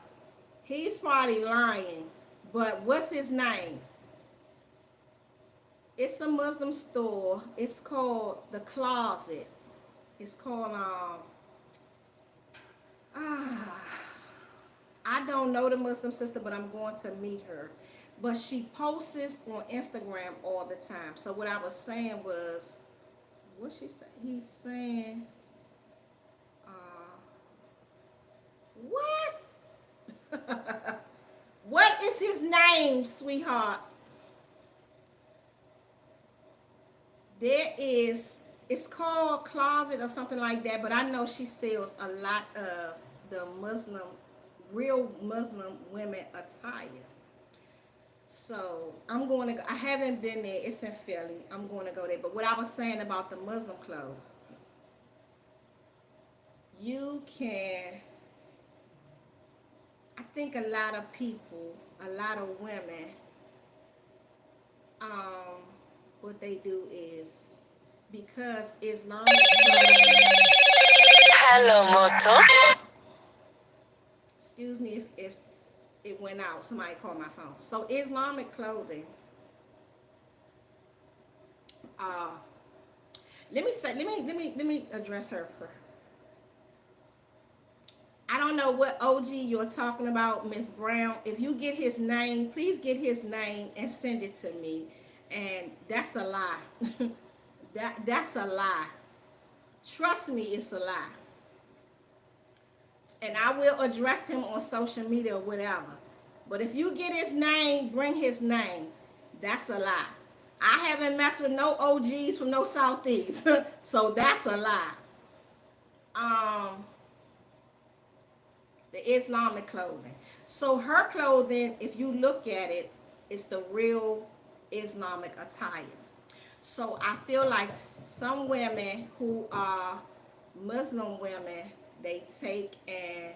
He's probably lying. But what's his name? It's a Muslim store. It's called The Closet. It's called I don't know the Muslim sister, but I'm going to meet her. But she posts on Instagram all the time. So what I was saying was, what she said? He's saying, what? What is his name, sweetheart? There is, it's called Closet or something like that, but I know she sells a lot of the Muslim real Muslim women attire. So I'm going to go. I haven't been there. It's in Philly. I'm going to go there. But what I was saying about the Muslim clothes, you can, I think a lot of people, a lot of women, um, what they do is because Islamic clothing, Hello, Moto. excuse me if it went out, somebody called my phone. So Islamic clothing, uh, let me address her. I don't know what OG you're talking about, Miss Brown. If you get his name, please get his name and send it to me. And that's a lie. That's a lie. Trust me, it's a lie. And I will address him on social media or whatever. But if you get his name, bring his name. That's a lie. I haven't messed with no OGs from no Southeast. So that's a lie. Um, the Islamic clothing. So her clothing, if you look at it, it's the real Islamic attire. So I feel like some women who are Muslim women, they take and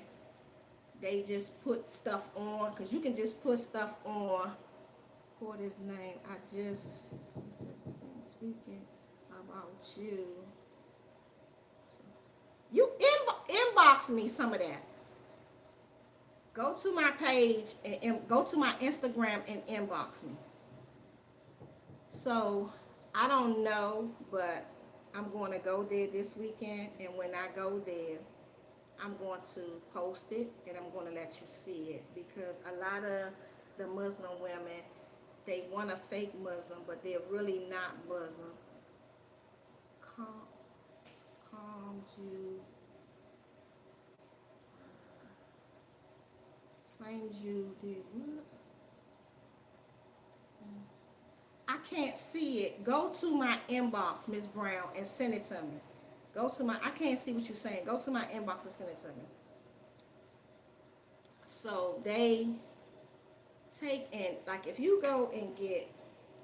they just put stuff on, because you can just put stuff on. What his name? I just speaking about you. You inbox me some of that. Go to my page and go to my Instagram and inbox me. So I don't know, but I'm going to go there this weekend, and when I go there, I'm going to post it and I'm going to let you see it, because a lot of the Muslim women, they want a fake Muslim, but they're really not Muslim. Calms you, claims you did what? I can't see it. Go to my inbox, Miss Brown, and send it to me. Go to my, I can't see what you're saying. Go to my inbox and send it to me. So they take in, like if you go and get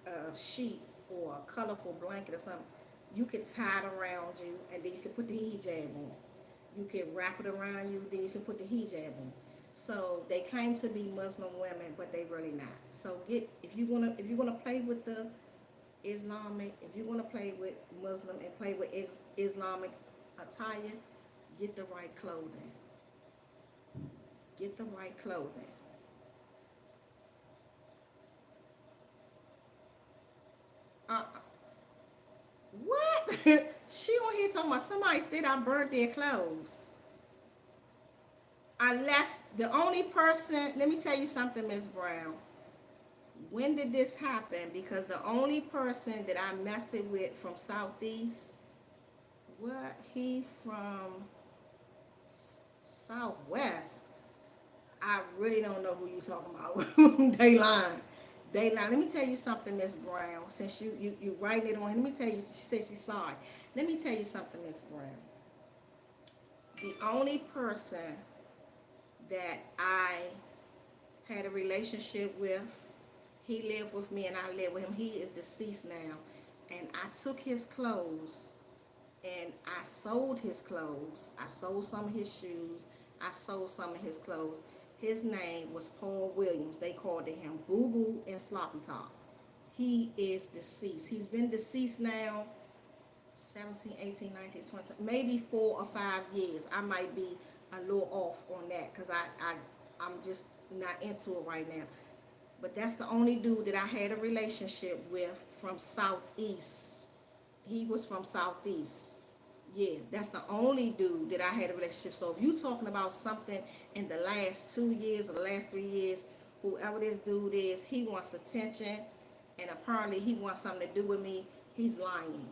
a sheet or a colorful blanket or something, you can tie it around you, and then you can put the hijab on. You can wrap it around you, then you can put the hijab on. So they claim to be Muslim women, but they really not. So if you're gonna play with the Islamic, if you're gonna play with Muslim and play with Islamic attire, get the right clothing. Get the right clothing. What? She on here talking about somebody said I burnt their clothes. Unless the only person, let me tell you something, Miss Brown. When did this happen? Because the only person that I messed it with from Southeast, what, he from Southwest. I really don't know who you talking about. They lying. They lying. Let me tell you something, Miss Brown. Since you writing it on, let me tell you, she said she's sorry. Let me tell you something, Miss Brown. The only person that I had a relationship with, he lived with me and I lived with him. He is deceased now. And I took his clothes and I sold his clothes. I sold some of his shoes. I sold some of his clothes. His name was Paul Williams. They called him Boo Boo and Sloppy Top. He is deceased. He's been deceased now 17, 18, 19, 20, maybe 4 or 5 years. I might be a little off on that because I'm just not into it right now. But that's the only dude that I had a relationship with from Southeast. He was from Southeast. Yeah, that's the only dude that I had a relationship. So if you talking about something in the last 2 years or the last 3 years, whoever this dude is, he wants attention, and apparently he wants something to do with me. He's lying.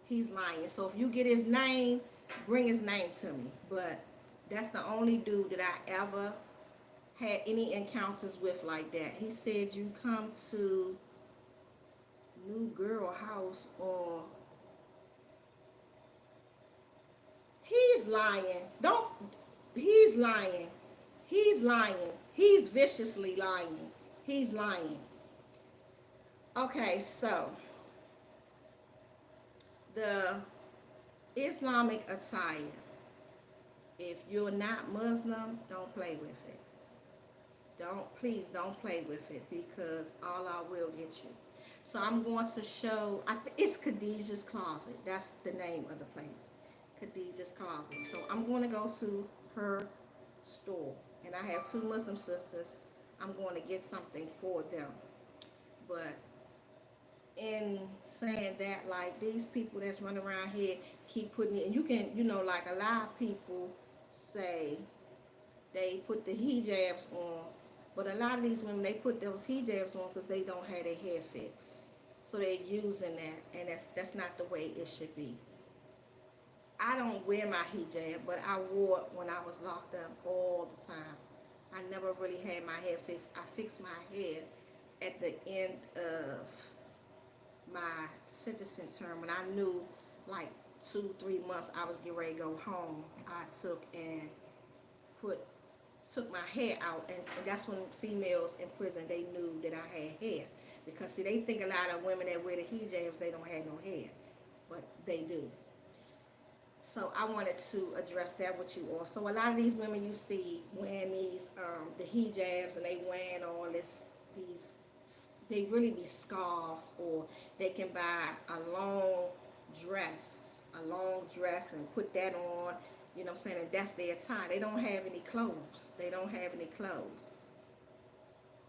He's lying. So if you get his name, bring his name to me. But that's the only dude that I ever had any encounters with like that. He said you come to New Girl House or he's lying. He's lying. He's lying. He's viciously lying. He's lying. Okay, so the Islamic attire. If you're not Muslim, don't play with it. Please don't play with it, because Allah will get you. So I'm going to show, it's Khadijah's Closet. That's the name of the place. Khadijah's Closet. So I'm going to go to her store. And I have two Muslim sisters. I'm going to get something for them. But in saying that, like, these people that's running around here keep putting it, and you can, like, a lot of people say they put the hijabs on, but a lot of these women, they put those hijabs on because they don't have their hair fixed. So they're using that, and that's not the way it should be. I don't wear my hijab, but I wore it when I was locked up all the time. I never really had my hair fixed. I fixed my hair at the end of my sentencing term, when I knew like 2-3 months I was getting ready to go home. I took my hair out, and that's when females in prison, they knew that I had hair, because see, they think a lot of women that wear the hijabs, they don't have no hair, but they do. So I wanted to address that with you all. So a lot of these women you see wearing these the hijabs, and they wearing all these, they really be scarves, or they can buy a long dress and put that on, you know what I'm saying, and that's their tie. They don't have any clothes.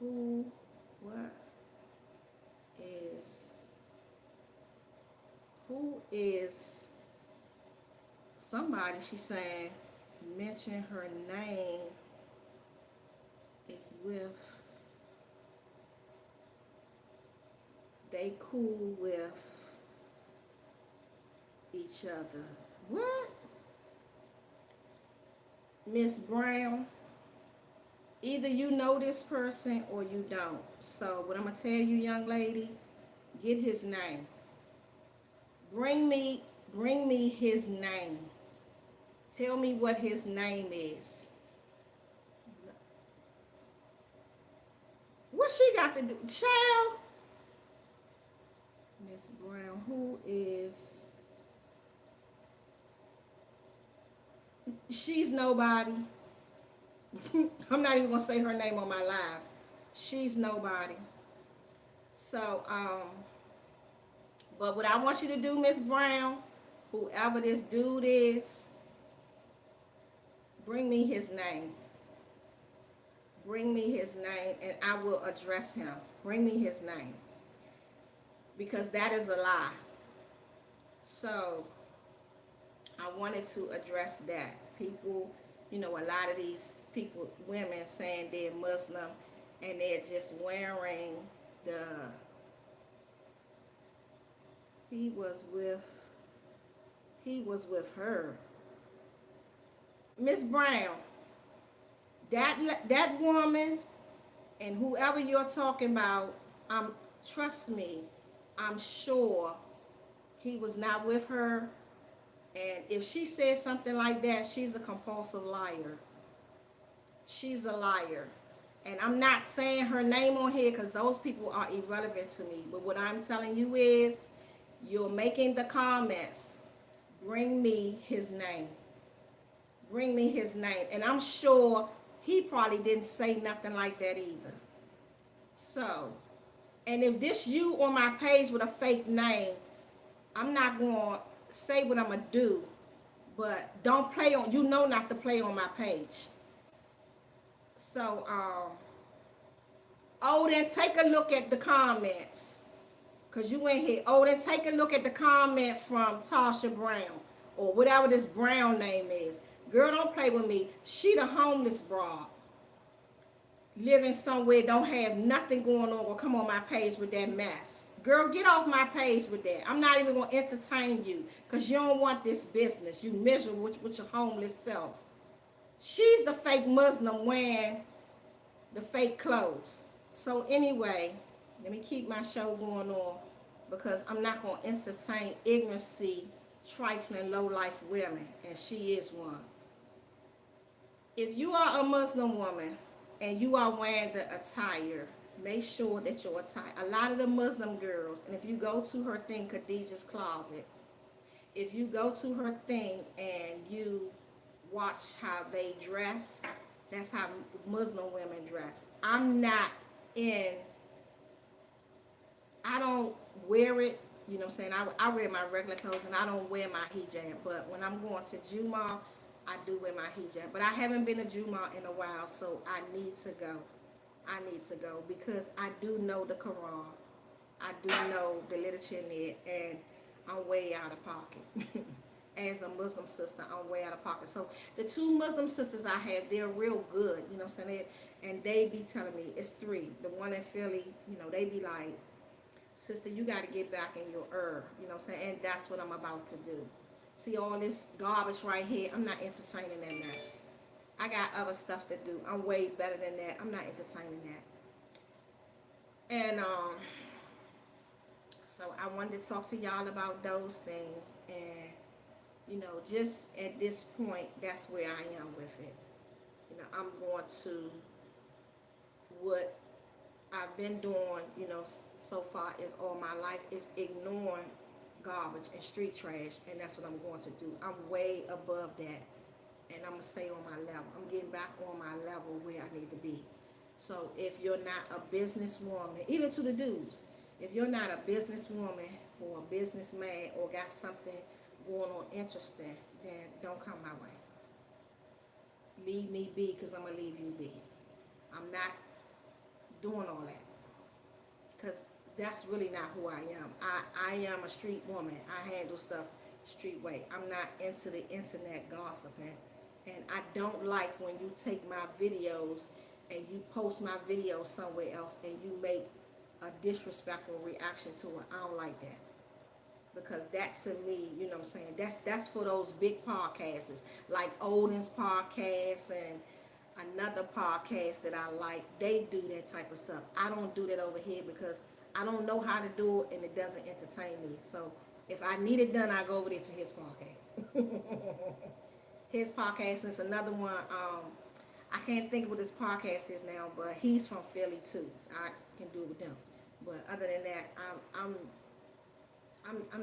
Who is somebody, she's saying, mention her name is with, they cool with each other. What? Miss Brown, either you know this person or you don't. So what I'm going to tell you, young lady, get his name. Bring me his name. Tell me what his name is. What she got to do? Child. Miss Brown, who is... She's nobody. I'm not even going to say her name on my live. She's nobody. So, but what I want you to do, Miss Brown, whoever this dude is, bring me his name. Bring me his name, and I will address him. Bring me his name. Because that is a lie. So, I wanted to address that. People, a lot of these people, women saying they're Muslim, and they're just wearing the... He was with her. Miss Brown, that woman, and whoever you're talking about, trust me, I'm sure he was not with her. And if she said something like that, she's a compulsive liar. She's a liar. And I'm not saying her name on here because those people are irrelevant to me. But what I'm telling you is, you're making the comments. Bring me his name. Bring me his name. And I'm sure he probably didn't say nothing like that either. So, and if this you on my page with a fake name, I'm not going to say what I'm going to do. But don't play on, not to play on my page. So, then take a look at the comments. Because you in here. Then take a look at the comment from Tasha Brown. Or whatever this Brown name is. Girl, don't play with me. She the homeless broad. Living somewhere, don't have nothing going on. Or come on my page with that mess. Girl, get off my page with that. I'm not even going to entertain you. Because you don't want this business. You miserable with your homeless self. She's the fake Muslim wearing the fake clothes. So anyway, let me keep my show going on, because I'm not going to entertain ignorancy, trifling, low-life women, and she is one. if you are a Muslim woman and you are wearing the attire, make sure that your attire, a lot of the Muslim girls, and if you go to her thing, Khadijah's Closet, if you go to her thing and you watch how they dress, that's how Muslim women dress. In, I don't wear it, you know what I'm saying? I wear my regular clothes and I don't wear my hijab, but when I'm going to Juma, I do wear my hijab. But I haven't been to Juma in a while, so I need to go. I need to go because I do know the Quran. I do know the literature in it, and I'm way out of pocket. As a Muslim sister, I'm way out of pocket. So the two Muslim sisters I have, they're real good, you know what I'm saying? And they be telling me, it's three. The one in Philly, you know, they be like, sister, you got to get back in your you know what I'm saying? And that's what I'm about to do. See all this garbage right here? I'm not entertaining that mess. I got other stuff to do. I'm way better than that. I'm not entertaining that. And so I wanted to talk to y'all about those things. And, you know, just at this point, that's where I am with it. You know, I'm going to what I've been doing, you know, so far is all my life is ignoring garbage and street trash, and that's what I'm going to do. I'm way above that, and I'm gonna stay on my level. I'm getting back on my level where I need to be. So if you're not a businesswoman, even to the dudes, if you're not a businesswoman or a businessman or got something going on interesting, then don't come my way. Leave me be, because I'm gonna leave you be. I'm not doing all that, because that's really not who I am. I am a street woman. I handle stuff street way. I'm not into the internet gossiping, and I don't like when you take my videos and you post my videos somewhere else and you make a disrespectful reaction to it. I don't like that, because that to me, you know what I'm saying, that's for those big podcasts like Odin's podcast and another podcast that I like. They do that type of stuff. I don't do that over here because I don't know how to do it and it doesn't entertain me. So if I need it done, I go over there to his podcast. His podcast is another one. I can't think of what his podcast is now, but he's from Philly too. I can do it with them. But other than that, I'm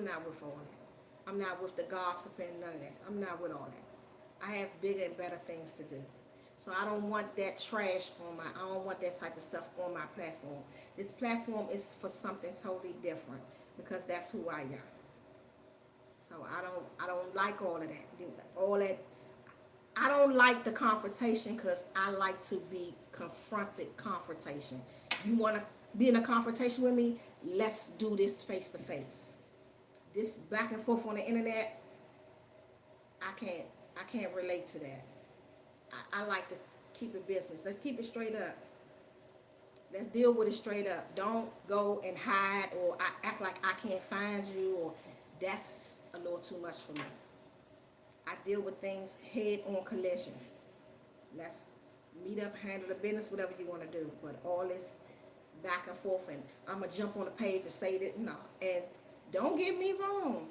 not with all that. I'm not with the gossiping, none of that. I'm not with all that. I have bigger and better things to do. So I don't want that trash I don't want that type of stuff on my platform. This platform is for something totally different, because that's who I am. So I don't like all of that. I don't like the confrontation, because I like to be confrontation. You want to be in a confrontation with me? Let's do this face to face. This back and forth on the internet, I can't relate to that. I like to keep it business. Let's keep it straight up. Let's deal with it straight up. Don't go and hide or act like I can't find you, or that's a little too much for me. I deal with things head on collision. Let's meet up, handle the business, whatever you want to do. But all this back and forth and I'm going to jump on the page and say that, no. And don't get me wrong.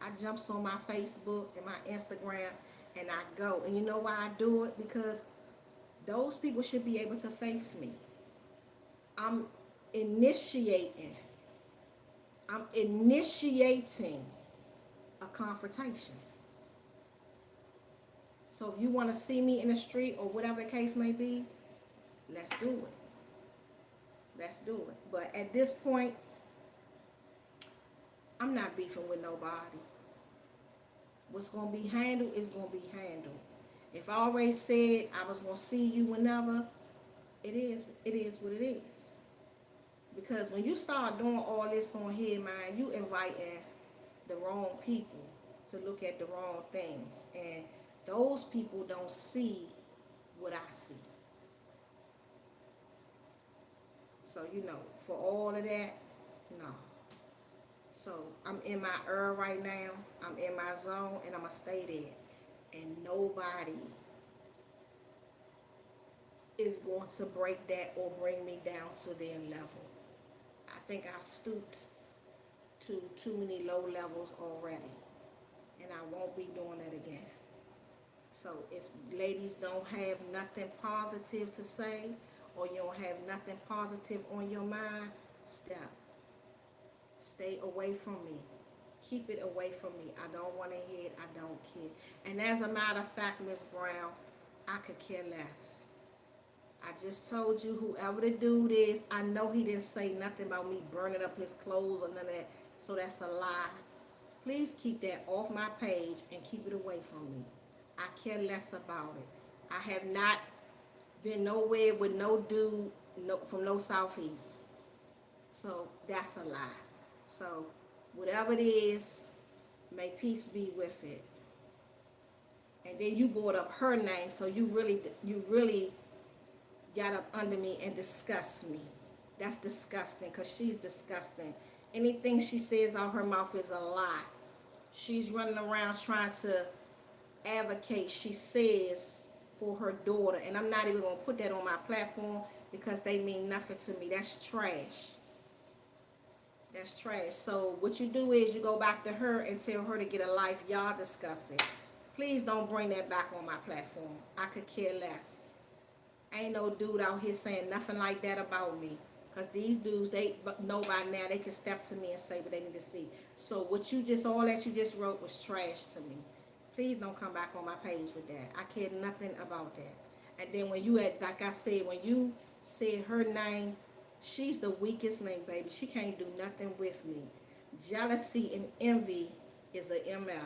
I jumps on my Facebook and my Instagram and I go. And you know why I do it? Because those people should be able to face me. I'm initiating a confrontation. So if you want to see me in the street or whatever the case may be, let's do it. Let's do it. But at this point, I'm not beefing with nobody. What's going to be handled is going to be handled. If I already said I was going to see you whenever, it is what it is. Because when you start doing all this on here, man, you inviting the wrong people to look at the wrong things. And those people don't see what I see. So, for all of that, no. So, I'm in my right now. I'm in my zone, and I'm going to stay there. And nobody is going to break that or bring me down to their level. I think I've stooped to too many low levels already. And I won't be doing that again. So if ladies don't have nothing positive to say, or you don't have nothing positive on your mind, stay away from me. Keep it away from me. I don't want to hear it. I don't care. And as a matter of fact, Miss Brown, I could care less. I just told you whoever the dude is, I know he didn't say nothing about me burning up his clothes or none of that. So that's a lie. Please keep that off my page and keep it away from me. I care less about it. I have not been nowhere with no dude from no southeast. So that's a lie. So whatever it is, may peace be with it. And then you brought up her name, so you really got up under me and disgust me. That's disgusting, because she's disgusting. Anything she says out her mouth is a lie. She's running around trying to advocate, she says, for her daughter. And I'm not even going to put that on my platform because they mean nothing to me. That's trash. That's trash. So what you do is you go back to her and tell her to get a life. Y'all discuss it. Please don't bring that back on my platform. I could care less. Ain't no dude out here saying nothing like that about me. Because these dudes, they know by now they can step to me and say what they need to see. So all that you just wrote was trash to me. Please don't come back on my page with that. I care nothing about that. And then when you like I said, when you said her name, she's the weakest link, baby. She can't do nothing with me. Jealousy and envy is a MF.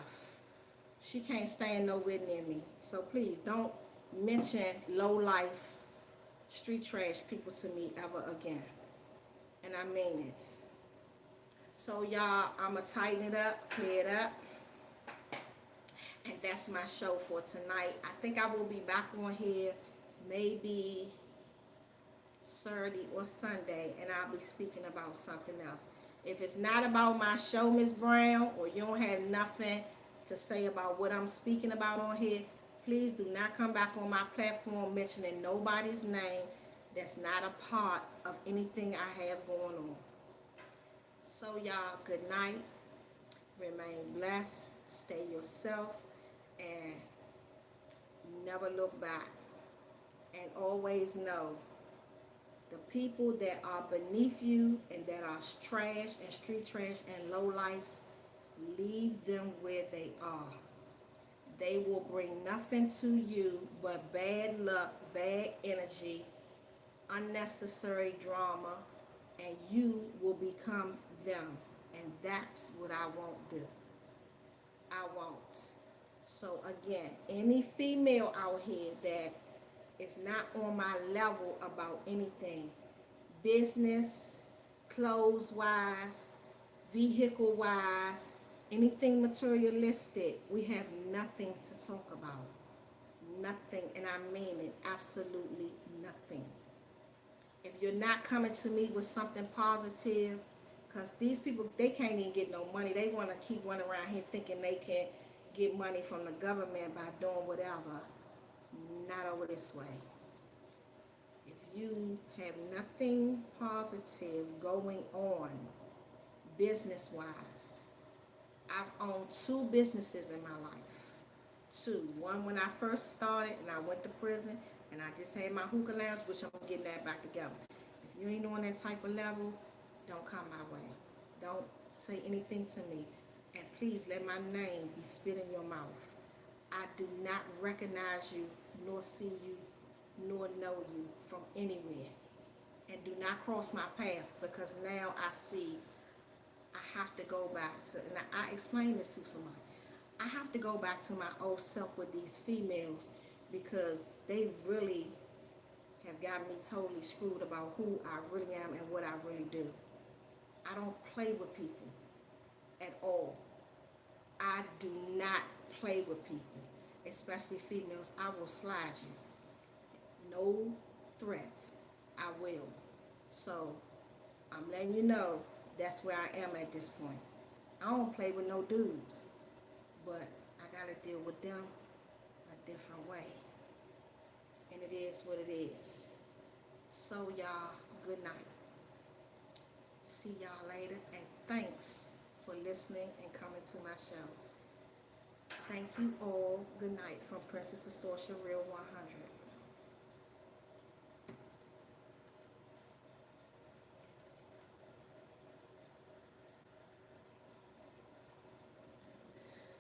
She can't stand nowhere near me. So please don't mention low life, street trash people to me ever again. And I mean it. So y'all, I'ma tighten it up, clear it up. And that's my show for tonight. I think I will be back on here maybe Saturday or Sunday, and I'll be speaking about something else. If it's not about my show, Miss Brown, or you don't have nothing to say about what I'm speaking about on here, please do not come back on my platform mentioning nobody's name that's not a part of anything I have going on. So y'all, good night. Remain blessed. Stay yourself. And never look back. And always know the people that are beneath you and that are trash and street trash and low lives, leave them where they are. They will bring nothing to you but bad luck, bad energy, unnecessary drama, and you will become them. And that's what I won't do. I won't. So again, any female out here that is not on my level about anything, business, clothes wise, vehicle wise, anything materialistic, we have nothing to talk about. Nothing, and I mean it, absolutely nothing. If you're not coming to me with something positive, because these people, they can't even get no money. They want to keep running around here thinking they can get money from the government by doing whatever. Not over this way. If you have nothing positive going on business-wise, I've owned 2 businesses in my life. 2. One when I first started and I went to prison and I just had my hookah lounge, which I'm getting that back together. If you ain't on that type of level, don't come my way. Don't say anything to me. And please let my name be spit in your mouth. I do not recognize you, nor see you, nor know you from anywhere. And do not cross my path, because now I see I have to go back to, and I explained this to somebody, I have to go back to my old self with these females, because they really have gotten me totally screwed about who I really am and what I really do. I don't play with people at all. I do not play with people, especially females. I will slide you. No threats. I will. So I'm letting you know that's where I am at this point. I don't play with no dudes, but I gotta deal with them a different way. And it is what it is. So y'all, good night. See y'all later, and thanks for listening and coming to my show. Thank you all. Good night from Princess Astorcia Real 100.